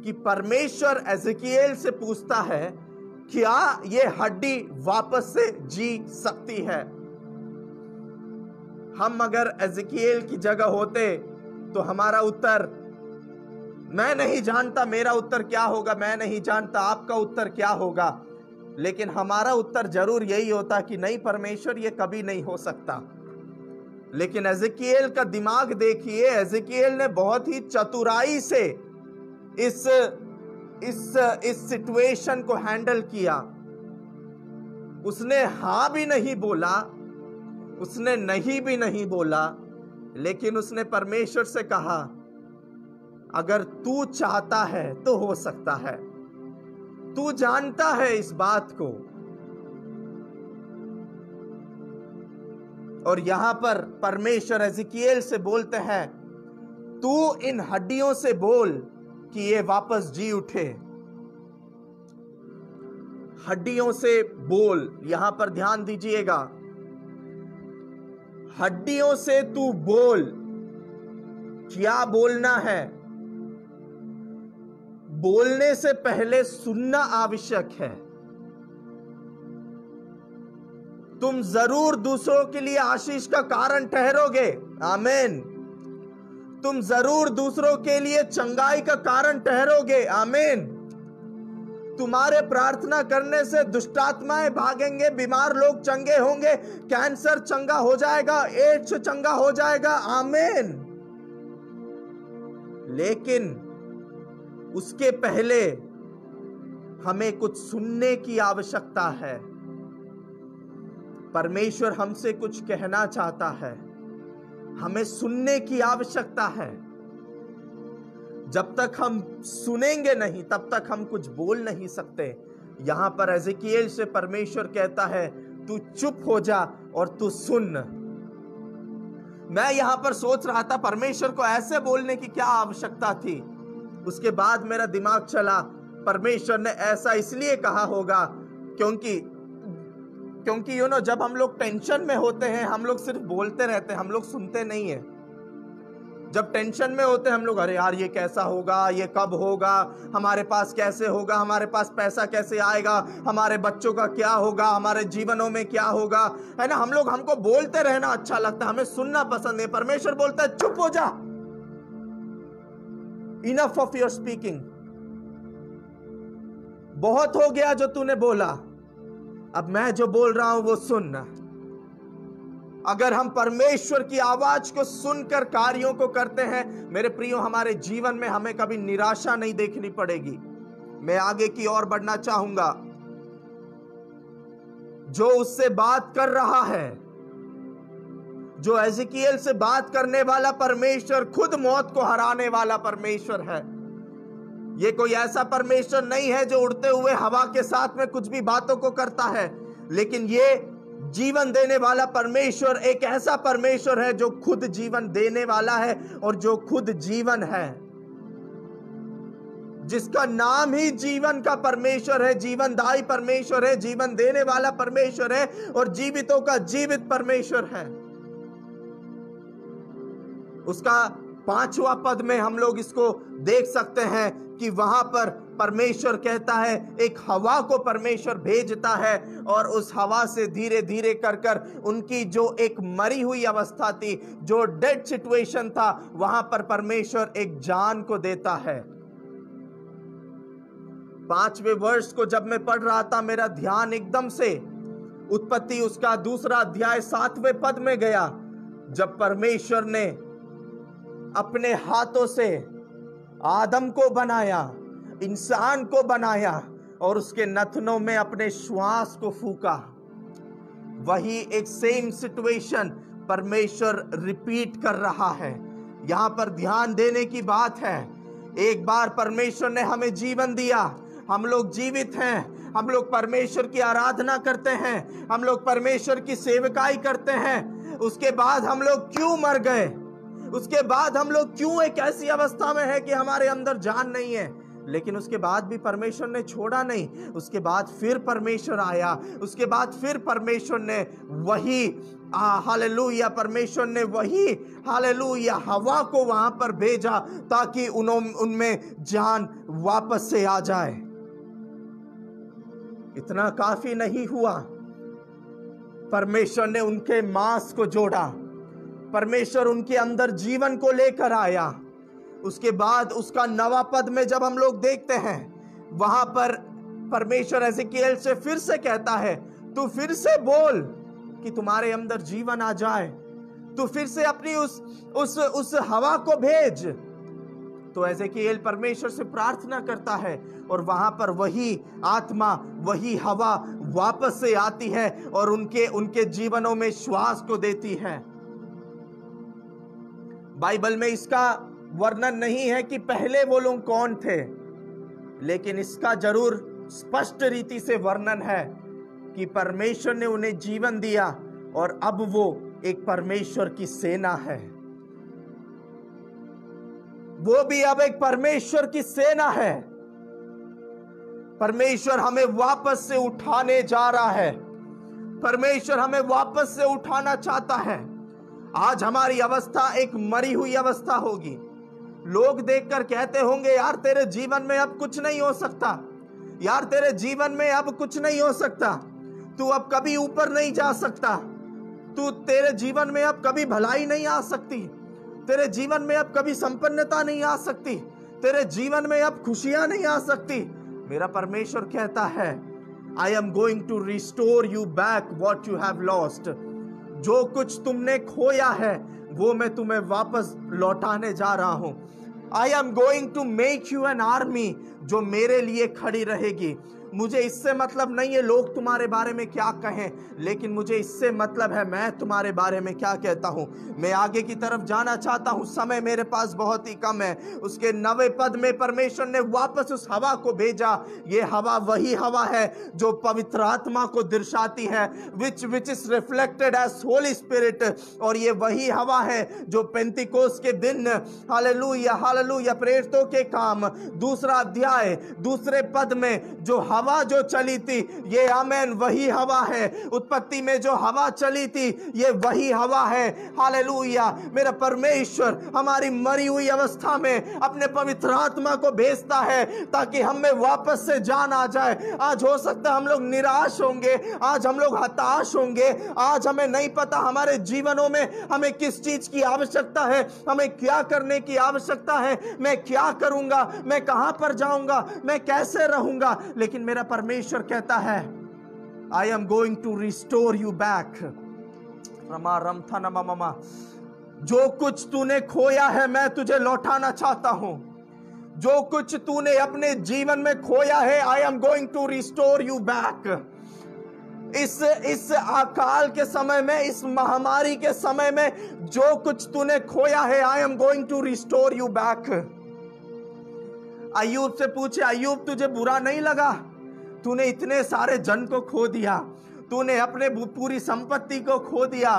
[SPEAKER 1] कि परमेश्वर एज़ेकिएल से पूछता है क्या ये हड्डी वापस से जी सकती है। हम अगर एज़ेकिएल की जगह होते तो हमारा उत्तर, मैं नहीं जानता मेरा उत्तर क्या होगा, मैं नहीं जानता आपका उत्तर क्या होगा, लेकिन हमारा उत्तर जरूर यही होता कि नहीं परमेश्वर ये कभी नहीं हो सकता। लेकिन एज़ेकिएल का दिमाग देखिए, एज़ेकिएल ने बहुत ही चतुराई से इस सिचुएशन को हैंडल किया। उसने हां भी नहीं बोला, उसने नहीं भी नहीं बोला, लेकिन उसने परमेश्वर से कहा, अगर तू चाहता है तो हो सकता है, तू जानता है इस बात को। और यहां पर परमेश्वर एजिकिएल से बोलते हैं, तू इन हड्डियों से बोल कि ये वापस जी उठे। हड्डियों से बोल, यहां पर ध्यान दीजिएगा, हड्डियों से तू बोल। क्या बोलना है? बोलने से पहले सुनना आवश्यक है। तुम जरूर दूसरों के लिए आशीष का कारण ठहरोगे, आमीन। तुम जरूर दूसरों के लिए चंगाई का कारण ठहरोगे, आमीन। तुम्हारे प्रार्थना करने से दुष्टात्माएं भागेंगे, बीमार लोग चंगे होंगे, कैंसर चंगा हो जाएगा, एड्स चंगा हो जाएगा, आमीन। लेकिन उसके पहले हमें कुछ सुनने की आवश्यकता है। परमेश्वर हमसे कुछ कहना चाहता है, हमें सुनने की आवश्यकता है। जब तक हम सुनेंगे नहीं तब तक हम कुछ बोल नहीं सकते। यहां पर एजिकिएल से परमेश्वर कहता है, तू चुप हो जा और तू सुन। मैं यहां पर सोच रहा था परमेश्वर को ऐसे बोलने की क्या आवश्यकता थी। उसके बाद मेरा दिमाग चला, परमेश्वर ने ऐसा इसलिए कहा होगा क्योंकि जब हम लोग टेंशन में होते हैं हम लोग सिर्फ बोलते रहते हैं, हम लोग सुनते नहीं है। जब टेंशन में होते हैं हम लोग, अरे यार ये कैसा होगा, ये कब होगा, हमारे पास कैसे होगा, हमारे पास पैसा कैसे आएगा, हमारे बच्चों का क्या होगा, हमारे जीवनों में क्या होगा, है ना। हमको बोलते रहना अच्छा लगता है, हमें सुनना पसंद है। परमेश्वर बोलता है, चुप हो जा, इनफ ऑफ योर स्पीकिंग, बहुत हो गया जो तूने बोला, अब मैं जो बोल रहा हूं वो सुन। अगर हम परमेश्वर की आवाज को सुनकर कार्यों को करते हैं, मेरे प्रियो, हमारे जीवन में हमें कभी निराशा नहीं देखनी पड़ेगी। मैं आगे की ओर बढ़ना चाहूंगा। जो उससे बात कर रहा है, जो एजिकिएल से बात करने वाला परमेश्वर खुद मौत को हराने वाला परमेश्वर है। ये कोई ऐसा परमेश्वर नहीं है जो उड़ते हुए हवा के साथ में कुछ भी बातों को करता है, लेकिन ये जीवन देने वाला परमेश्वर एक ऐसा परमेश्वर है जो खुद जीवन देने वाला है और जो खुद जीवन है, जिसका नाम ही जीवन का परमेश्वर है, जीवनदायी परमेश्वर है, जीवन देने वाला परमेश्वर है और जीवितों का जीवित परमेश्वर है। उसका 5वां पद में हम लोग इसको देख सकते हैं कि वहां पर परमेश्वर कहता है, एक हवा को परमेश्वर भेजता है और उस हवा से धीरे धीरे कर उनकी जो एक मरी हुई अवस्था थी, जो डेड सिचुएशन था, वहां पर परमेश्वर एक जान को देता है। 5वें वर्ष को जब मैं पढ़ रहा था, मेरा ध्यान एकदम से उत्पत्ति उसका 2 अध्याय 7वें पद में गया, जब परमेश्वर ने अपने हाथों से आदम को बनाया, इंसान को बनाया और उसके नथनों में अपने श्वास को फूका। वही एक सेम सिचुएशन परमेश्वर रिपीट कर रहा है। यहां पर ध्यान देने की बात है, एक बार परमेश्वर ने हमें जीवन दिया, हम लोग जीवित हैं, हम लोग परमेश्वर की आराधना करते हैं, हम लोग परमेश्वर की सेवकाई करते हैं। उसके बाद हम लोग क्यों मर गए? उसके बाद हम लोग क्यों एक ऐसी अवस्था में है कि हमारे अंदर जान नहीं है? लेकिन उसके बाद भी परमेश्वर ने छोड़ा नहीं। उसके बाद फिर परमेश्वर आया, उसके बाद फिर परमेश्वर ने वही हालेलुया, परमेश्वर ने वही हालेलुया हवा को वहां पर भेजा ताकि उनमें जान वापस से आ जाए। इतना काफी नहीं हुआ, परमेश्वर ने उनके मांस को जोड़ा, परमेश्वर उनके अंदर जीवन को लेकर आया। उसके बाद उसका 9वां पद में जब हम लोग देखते हैं, वहां पर परमेश्वर एजिकिएल से फिर से कहता है, तू फिर से बोल कि तुम्हारे अंदर जीवन आ जाए, तू फिर से अपनी उस हवा को भेज। तो एजेकिएल परमेश्वर से प्रार्थना करता है और वहां पर वही आत्मा, वही हवा वापस से आती है और उनके जीवनों में श्वास को देती है। बाइबल में इसका वर्णन नहीं है कि पहले वो लोग कौन थे, लेकिन इसका जरूर स्पष्ट रीति से वर्णन है कि परमेश्वर ने उन्हें जीवन दिया और अब वो एक परमेश्वर की सेना है। वो भी अब एक परमेश्वर की सेना है। परमेश्वर हमें वापस से उठाने जा रहा है। परमेश्वर हमें वापस से उठाना चाहता है। आज हमारी अवस्था एक मरी हुई अवस्था होगी। लोग देखकर कहते होंगे, यार तेरे जीवन में अब कुछ नहीं हो सकता, यार तेरे जीवन में अब कुछ नहीं हो सकता, तू अब कभी ऊपर नहीं जा सकता, तेरे जीवन में अब कभी भलाई नहीं आ सकती, तेरे जीवन में अब कभी संपन्नता नहीं आ सकती, तेरे जीवन में अब खुशियां नहीं आ सकती। मेरा परमेश्वर कहता है, I am going to restore you back what you have lost. जो कुछ तुमने खोया है वो मैं तुम्हें वापस लौटाने जा रहा हूं। I am going to make you an army जो मेरे लिए खड़ी रहेगी। मुझे इससे मतलब नहीं है लोग तुम्हारे बारे में क्या कहें, लेकिन मुझे इससे मतलब है मैं तुम्हारे बारे में क्या कहता हूं। मैं आगे की तरफ जाना चाहता हूं, समय मेरे पास बहुत ही कम है। उसके 9वें पद में परमेश्वर ने वापस उस हवा को भेजा। ये हवा वही हवा है जो पवित्र आत्मा को दर्शाती है, which is reflected as holy spirit. और ये वही हवा है जो पेंतिकोस्त के दिन, हालेलुया हालेलुया, प्रेरितों के काम 2 अध्याय 2 पद में जो हवा जो चली थी, ये आमेन वही हवा है। उत्पत्ति में जो हवा चली थी, ये वही हवा है। हालेलुया। मेरा परमेश्वर हमारी मरी हुई अवस्था में अपने पवित्र आत्मा को भेजता है ताकि हमें वापस से जान आ जाए। आज हो सकता है हम लोग निराश होंगे, आज हम लोग हताश होंगे, आज हमें नहीं पता हमारे जीवनों में हमें किस चीज की आवश्यकता है, हमें क्या करने की आवश्यकता है, मैं क्या करूंगा, मैं कहां पर जाऊंगा, मैं कैसे रहूंगा। लेकिन मेरा परमेश्वर कहता है, I am going to restore you back. जो कुछ तूने खोया है मैं तुझे लौटाना चाहता हूं। जो कुछ तूने अपने जीवन में खोया है, I am going to restore you back. इस अकाल के समय में, इस महामारी के समय में जो कुछ तूने खोया है, I am going to restore you back. अय्यूब से पूछे, अय्यूब तुझे बुरा नहीं लगा? तूने इतने सारे जन को खो दिया, तूने अपने पूरी संपत्ति को खो दिया,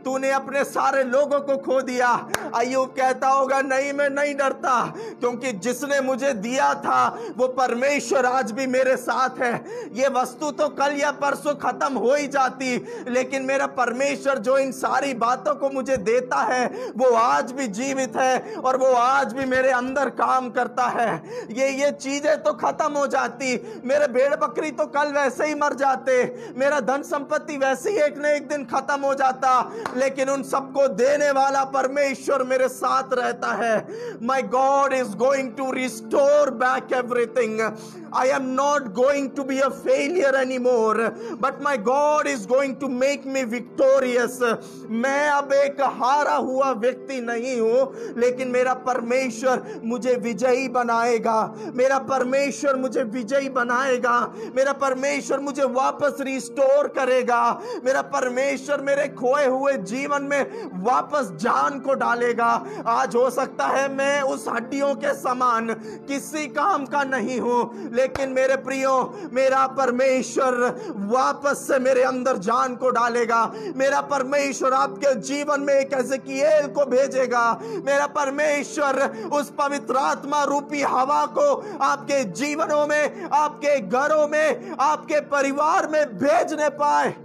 [SPEAKER 1] तूने अपने सारे लोगों को खो दिया। अय्यूब कहता होगा, नहीं मैं नहीं डरता, क्योंकि जिसने मुझे दिया था वो परमेश्वर आज भी मेरे साथ है। ये वस्तु तो कल या परसों खत्म हो ही जाती, लेकिन मेरा परमेश्वर जो इन सारी बातों को मुझे देता है वो आज भी जीवित है और वो आज भी मेरे अंदर काम करता है। ये चीजें तो खत्म हो जाती, मेरे भेड़ बकरी तो कल वैसे ही मर जाते, मेरा धन संपत्ति वैसे ही एक न एक दिन खत्म हो जाता, लेकिन उन सबको देने वाला परमेश्वर मेरे साथ रहता है। My God is going to restore back everything. I am not going to be a failure anymore, but my God is going to make me victorious. मैं अब एक हारा हुआ व्यक्ति नहीं हूं, लेकिन मेरा परमेश्वर मुझे विजयी बनाएगा। मेरा परमेश्वर मुझे विजयी बनाएगा। मेरा परमेश्वर मुझे वापस रिस्टोर करेगा। मेरा परमेश्वर मेरे खोए हुए जीवन में वापस जान को डालेगा। आज हो सकता है मैं उस हड्डियों के समान किसी काम का नहीं हूं, लेकिन मेरे प्रियो, मेरा परमेश्वर वापस से मेरे अंदर जान को डालेगा। मेरा परमेश्वर आपके जीवन में एक एजेकिएल को भेजेगा। मेरा परमेश्वर उस पवित्र आत्मा रूपी हवा को आपके जीवनों में, आपके घरों में, आपके परिवार में भेजने पाए।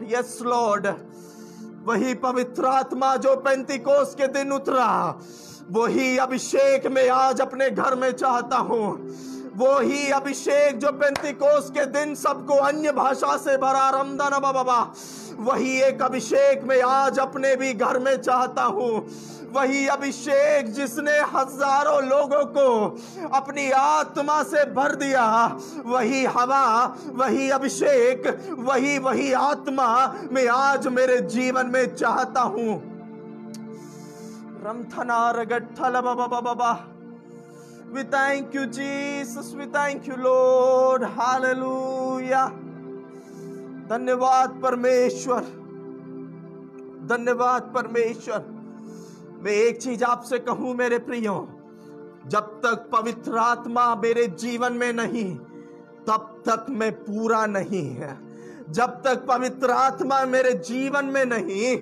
[SPEAKER 1] यस लॉर्ड, वही पवित्र आत्मा जो पेंतिकोस्त के दिन उतरा, वही अभिषेक मैं आज अपने घर में चाहता हूं। वही अभिषेक जो पेंतिकोस्त के दिन सबको अन्य भाषा से भरा, रमदान बाबा, वही एक अभिषेक मैं आज अपने भी घर में चाहता हूं। वही अभिषेक जिसने हजारों लोगों को अपनी आत्मा से भर दिया, वही हवा, वही अभिषेक, वही आत्मा मैं आज मेरे जीवन में चाहता हूं। Ramthana Ragathala Baba Baba. We thank you, Jesus. We thank you, Lord. Hallelujah. धन्यवाद परमेश्वर, धन्यवाद परमेश्वर। मैं एक चीज आपसे कहूं मेरे प्रियो, जब तक पवित्र आत्मा मेरे जीवन में नहीं तब तक मैं पूरा नहीं है। जब तक पवित्र आत्मा मेरे जीवन में नहीं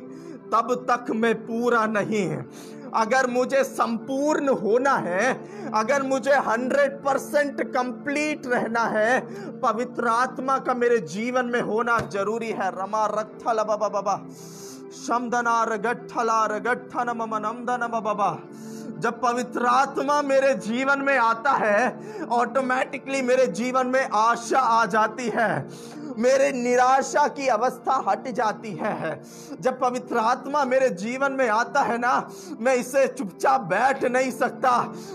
[SPEAKER 1] तब तक मैं पूरा नहीं है। अगर मुझे संपूर्ण होना है, अगर मुझे 100% कंप्लीट रहना है, पवित्र आत्मा का मेरे जीवन में होना जरूरी है। रमा रक्थला बाबा बाबा शमदना रगठला रगठन ममनमदन बाबा। जब पवित्र आत्मा मेरे जीवन में आता है, ऑटोमेटिकली मेरे जीवन में आशा आ जाती है, मेरे निराशा की अवस्था हट जाती है। जब पवित्र आत्मा मेरे जीवन में आता है ना, मैं इसे चुपचाप बैठ नहीं सकता,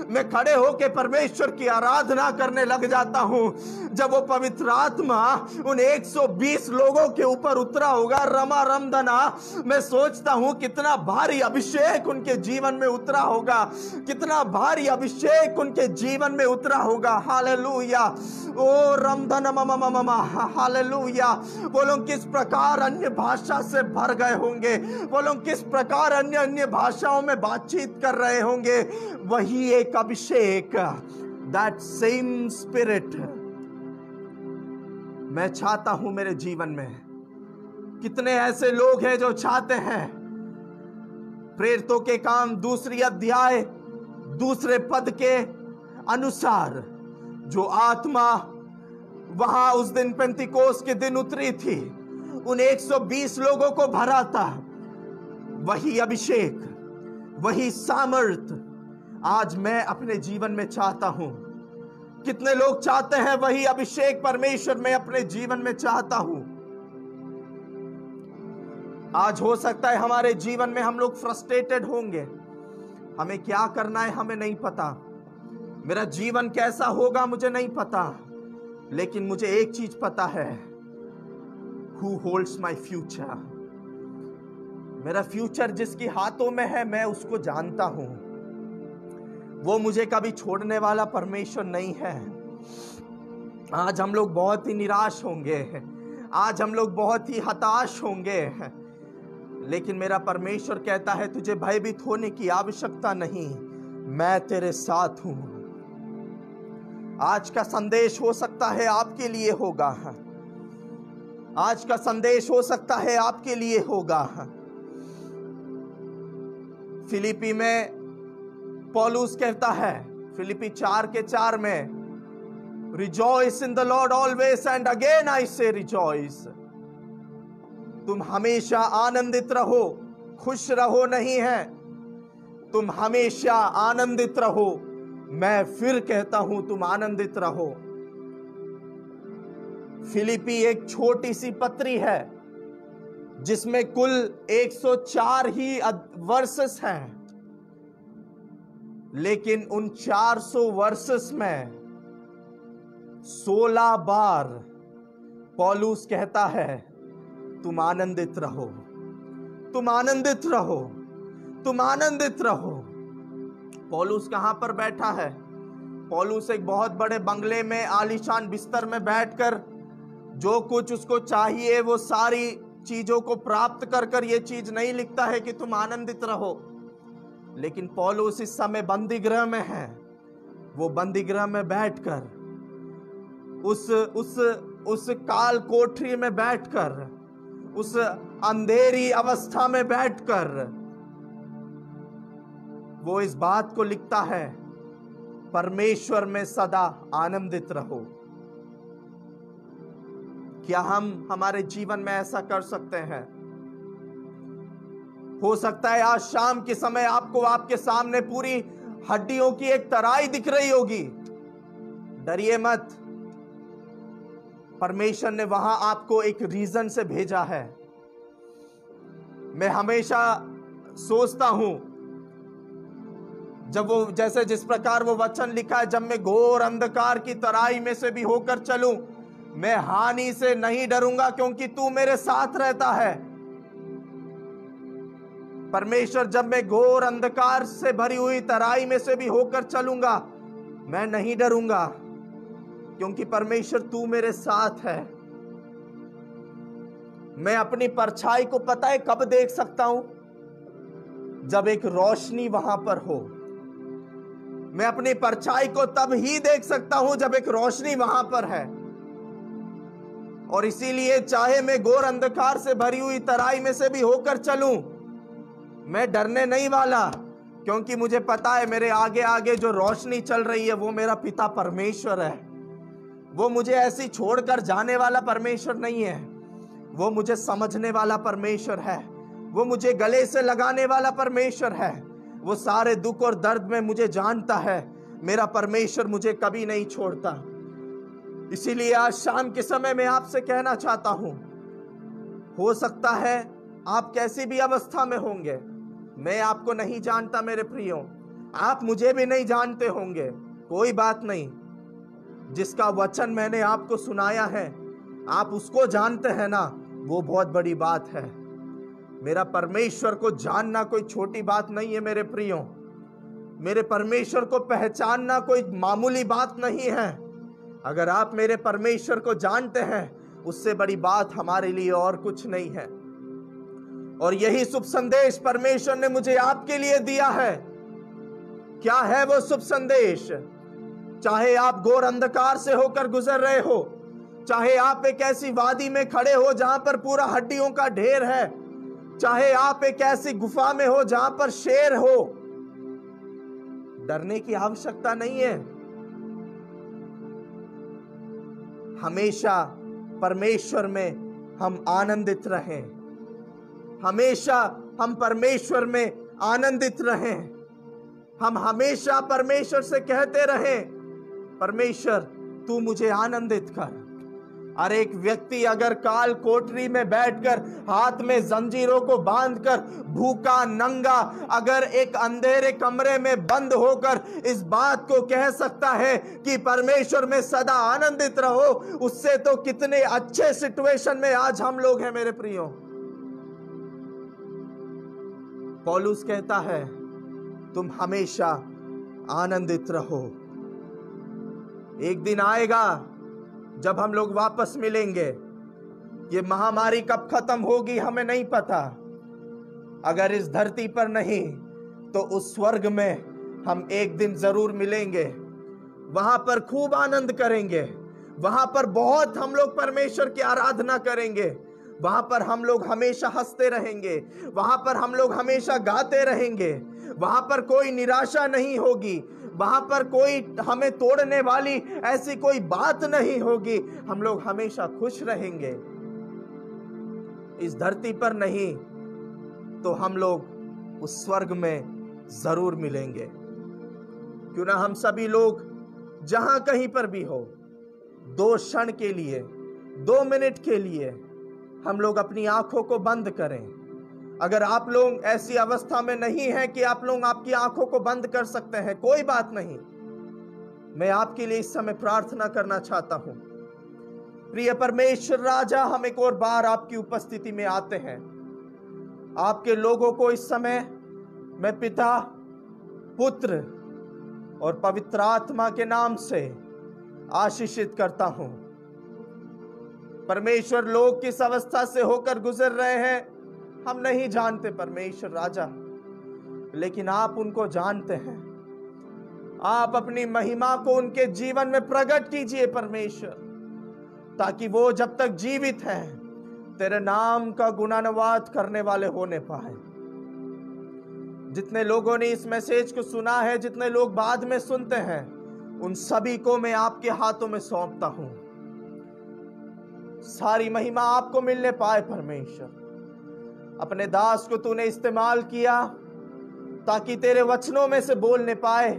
[SPEAKER 1] मैं खड़े होकर परमेश्वर की आराधना करने लग जाता हूं। जब वो पवित्र आत्मा उन 120 लोगों के ऊपर उतरा होगा, रमा रमदना, मैं सोचता हूं कितना भारी अभिषेक उनके जीवन में उतरा होगा, कितना भारी अभिषेक उनके जीवन में उतरा होगा। हालेलुया। ओ रमदन ममा हालेलुया। वो लोग किस प्रकार अन्य भाषा से भर गए होंगे, वो लोग किस प्रकार अन्य अन्य भाषाओं में बातचीत कर रहे होंगे। वही एक अभिषेक, दैट सेम स्पिरिट मैं चाहता हूं मेरे जीवन में। कितने ऐसे लोग हैं जो चाहते हैं प्रेरितों के काम 2 अध्याय 2 पद के अनुसार जो आत्मा वहां उस दिन पेंतिकोस्त के दिन उतरी थी, उन 120 लोगों को भरा था, वही अभिषेक, वही सामर्थ आज मैं अपने जीवन में चाहता हूं। कितने लोग चाहते हैं वही अभिषेक परमेश्वर मैं अपने जीवन में चाहता हूं। आज हो सकता है हमारे जीवन में हम लोग फ्रस्ट्रेटेड होंगे, हमें क्या करना है हमें नहीं पता, मेरा जीवन कैसा होगा मुझे नहीं पता, लेकिन मुझे एक चीज पता है, Who holds my future? मेरा फ्यूचर जिसके हाथों में है मैं उसको जानता हूं। वो मुझे कभी छोड़ने वाला परमेश्वर नहीं है। आज हम लोग बहुत ही निराश होंगे, आज हम लोग बहुत ही हताश होंगे, लेकिन मेरा परमेश्वर कहता है तुझे भयभीत होने की आवश्यकता नहीं, मैं तेरे साथ हूं। आज का संदेश हो सकता है आपके लिए होगा, आज का संदेश हो सकता है आपके लिए होगा। फिलिपी में पौलुस कहता है, फिलिपी 4:4 में, rejoice in the Lord always and again I से रिजॉइस। तुम हमेशा आनंदित रहो, खुश रहो नहीं है, तुम हमेशा आनंदित रहो। मैं फिर कहता हूं तुम आनंदित रहो। फिलिपी एक छोटी सी पत्री है जिसमें कुल 104 ही वर्सेस हैं, लेकिन उन 400 वर्सेस में 16 बार पौलुस कहता है तुम आनंदित रहो, तुम आनंदित रहो, तुम आनंदित रहो। पौलुस कहां पर बैठा है? पौलुस एक बहुत बड़े बंगले में आलीशान बिस्तर में बैठकर जो कुछ उसको चाहिए वो सारी चीजों को प्राप्त कर कर ये चीज नहीं लिखता है कि तुम आनंदित रहो, लेकिन पौलुस इस समय बंदी गृह में है। वो बंदी गृह में बैठकर उस काल कोठरी में बैठकर, उस अंधेरी अवस्था में बैठकर वो इस बात को लिखता है, परमेश्वर में सदा आनंदित रहो। क्या हम हमारे जीवन में ऐसा कर सकते हैं? हो सकता है आज शाम के समय आपको आपके सामने पूरी हड्डियों की एक तराई दिख रही होगी। डरिए मत, परमेश्वर ने वहां आपको एक रीजन से भेजा है। मैं हमेशा सोचता हूं, जब वो जैसे जिस प्रकार वो वचन लिखा है, जब मैं घोर अंधकार की तराई में से भी होकर चलूं, मैं हानि से नहीं डरूंगा क्योंकि तू मेरे साथ रहता है। परमेश्वर, जब मैं घोर अंधकार से भरी हुई तराई में से भी होकर चलूंगा, मैं नहीं डरूंगा, क्योंकि परमेश्वर तू मेरे साथ है। मैं अपनी परछाई को पता है कब देख सकता हूं? जब एक रोशनी वहां पर हो। मैं अपनी परछाई को तब ही देख सकता हूं जब एक रोशनी वहां पर है। और इसीलिए चाहे मैं घोर अंधकार से भरी हुई तराई में से भी होकर चलूं, मैं डरने नहीं वाला, क्योंकि मुझे पता है मेरे आगे आगे जो रोशनी चल रही है वो मेरा पिता परमेश्वर है। वो मुझे ऐसी छोड़कर जाने वाला परमेश्वर नहीं है, वो मुझे समझने वाला परमेश्वर है, वो मुझे गले से लगाने वाला परमेश्वर है, वो सारे दुख और दर्द में मुझे जानता है। मेरा परमेश्वर मुझे कभी नहीं छोड़ता। इसीलिए आज शाम के समय में आपसे कहना चाहता हूं, हो सकता है आप कैसी भी अवस्था में होंगे, मैं आपको नहीं जानता मेरे प्रियो, आप मुझे भी नहीं जानते होंगे, कोई बात नहीं। जिसका वचन मैंने आपको सुनाया है आप उसको जानते हैं ना, वो बहुत बड़ी बात है। मेरा परमेश्वर को जानना कोई छोटी बात नहीं है मेरे प्रियो। मेरे परमेश्वर को पहचानना कोई मामूली बात नहीं है। अगर आप मेरे परमेश्वर को जानते हैं, उससे बड़ी बात हमारे लिए और कुछ नहीं है। और यही शुभ संदेश परमेश्वर ने मुझे आपके लिए दिया है। क्या है वो शुभ संदेश? चाहे आप घोर अंधकार से होकर गुजर रहे हो, चाहे आप एक ऐसी वादी में खड़े हो जहां पर पूरा हड्डियों का ढेर है, चाहे आप एक ऐसी गुफा में हो जहां पर शेर हो, डरने की आवश्यकता नहीं है। हमेशा परमेश्वर में हम आनंदित रहें, हमेशा हम परमेश्वर में आनंदित रहें। हम हमेशा परमेश्वर से कहते रहें, परमेश्वर तू मुझे आनंदित कर। और एक व्यक्ति अगर काल कोठरी में बैठकर हाथ में जंजीरों को बांधकर भूखा नंगा अगर एक अंधेरे कमरे में बंद होकर इस बात को कह सकता है कि परमेश्वर में सदा आनंदित रहो, उससे तो कितने अच्छे सिचुएशन में आज हम लोग हैं मेरे प्रियो। पौलुस कहता है तुम हमेशा आनंदित रहो। एक दिन आएगा जब हम लोग वापस मिलेंगे। ये महामारी कब खत्म होगी हमें नहीं पता। अगर इस धरती पर नहीं तो उस स्वर्ग में हम एक दिन जरूर मिलेंगे। वहां पर खूब आनंद करेंगे, वहां पर बहुत हम लोग परमेश्वर की आराधना करेंगे, वहां पर हम लोग हमेशा हंसते रहेंगे, वहां पर हम लोग हमेशा गाते रहेंगे, वहां पर कोई निराशा नहीं होगी, वहां पर कोई हमें तोड़ने वाली ऐसी कोई बात नहीं होगी। हम लोग हमेशा खुश रहेंगे। इस धरती पर नहीं तो हम लोग उस स्वर्ग में जरूर मिलेंगे। क्यों ना हम सभी लोग जहां कहीं पर भी हो, 2 क्षण के लिए, 2 मिनट के लिए हम लोग अपनी आंखों को बंद करें। अगर आप लोग ऐसी अवस्था में नहीं है कि आप लोग आपकी आंखों को बंद कर सकते हैं, कोई बात नहीं। मैं आपके लिए इस समय प्रार्थना करना चाहता हूं। प्रिय परमेश्वर राजा, हम एक और बार आपकी उपस्थिति में आते हैं। आपके लोगों को इस समय मैं पिता, पुत्र और पवित्र आत्मा के नाम से आशीषित करता हूं। परमेश्वर, लोग किस अवस्था से होकर गुजर रहे हैं हम नहीं जानते परमेश्वर राजा, लेकिन आप उनको जानते हैं। आप अपनी महिमा को उनके जीवन में प्रकट कीजिए परमेश्वर, ताकि वो जब तक जीवित हैं तेरे नाम का गुणानुवाद करने वाले होने पाए। जितने लोगों ने इस मैसेज को सुना है, जितने लोग बाद में सुनते हैं, उन सभी को मैं आपके हाथों में सौंपता हूं। सारी महिमा आपको मिलने पाए परमेश्वर। अपने दास को तूने इस्तेमाल किया ताकि तेरे वचनों में से बोलने पाए।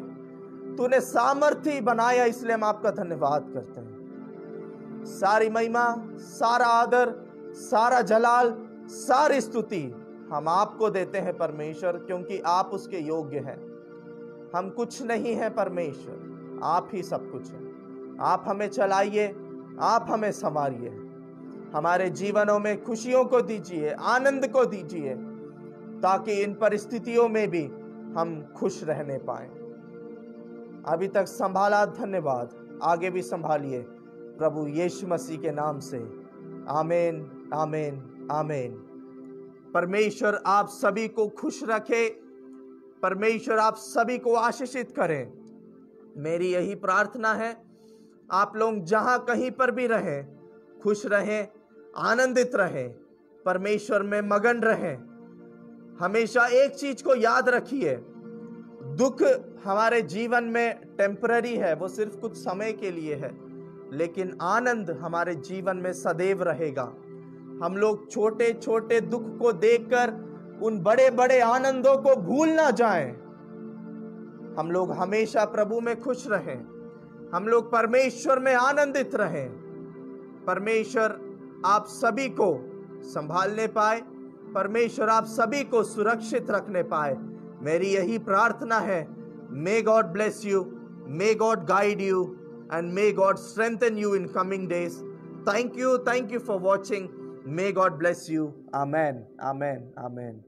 [SPEAKER 1] तूने सामर्थ्य बनाया, इसलिए हम आपका धन्यवाद करते हैं। सारी महिमा, सारा आदर, सारा जलाल, सारी स्तुति हम आपको देते हैं परमेश्वर, क्योंकि आप उसके योग्य हैं। हम कुछ नहीं है परमेश्वर, आप ही सब कुछ है। आप हमें चलाइए, आप हमें संवारिए, हमारे जीवनों में खुशियों को दीजिए, आनंद को दीजिए, ताकि इन परिस्थितियों में भी हम खुश रहने पाए। अभी तक संभाला, धन्यवाद, आगे भी संभालिए प्रभु यीशु मसीह के नाम से। आमीन, आमीन, आमीन। परमेश्वर आप सभी को खुश रखे, परमेश्वर आप सभी को आशीषित करें। मेरी यही प्रार्थना है, आप लोग जहां कहीं पर भी रहें, खुश रहें, आनंदित रहें, परमेश्वर में मगन रहें। हमेशा एक चीज को याद रखिए, दुख हमारे जीवन में टेम्पररी है, वो सिर्फ कुछ समय के लिए है, लेकिन आनंद हमारे जीवन में सदैव रहेगा। हम लोग छोटे छोटे दुख को देखकर उन बड़े बड़े आनंदों को भूल ना जाएं। हम लोग हमेशा प्रभु में खुश रहें, हम लोग परमेश्वर में आनंदित रहें। परमेश्वर आप सभी को संभालने पाए, परमेश्वर आप सभी को सुरक्षित रखने पाए, मेरी यही प्रार्थना है। May God bless you, may God guide you, and may God strengthen you in coming days. Thank you for watching. May God bless you. Amen, amen, amen.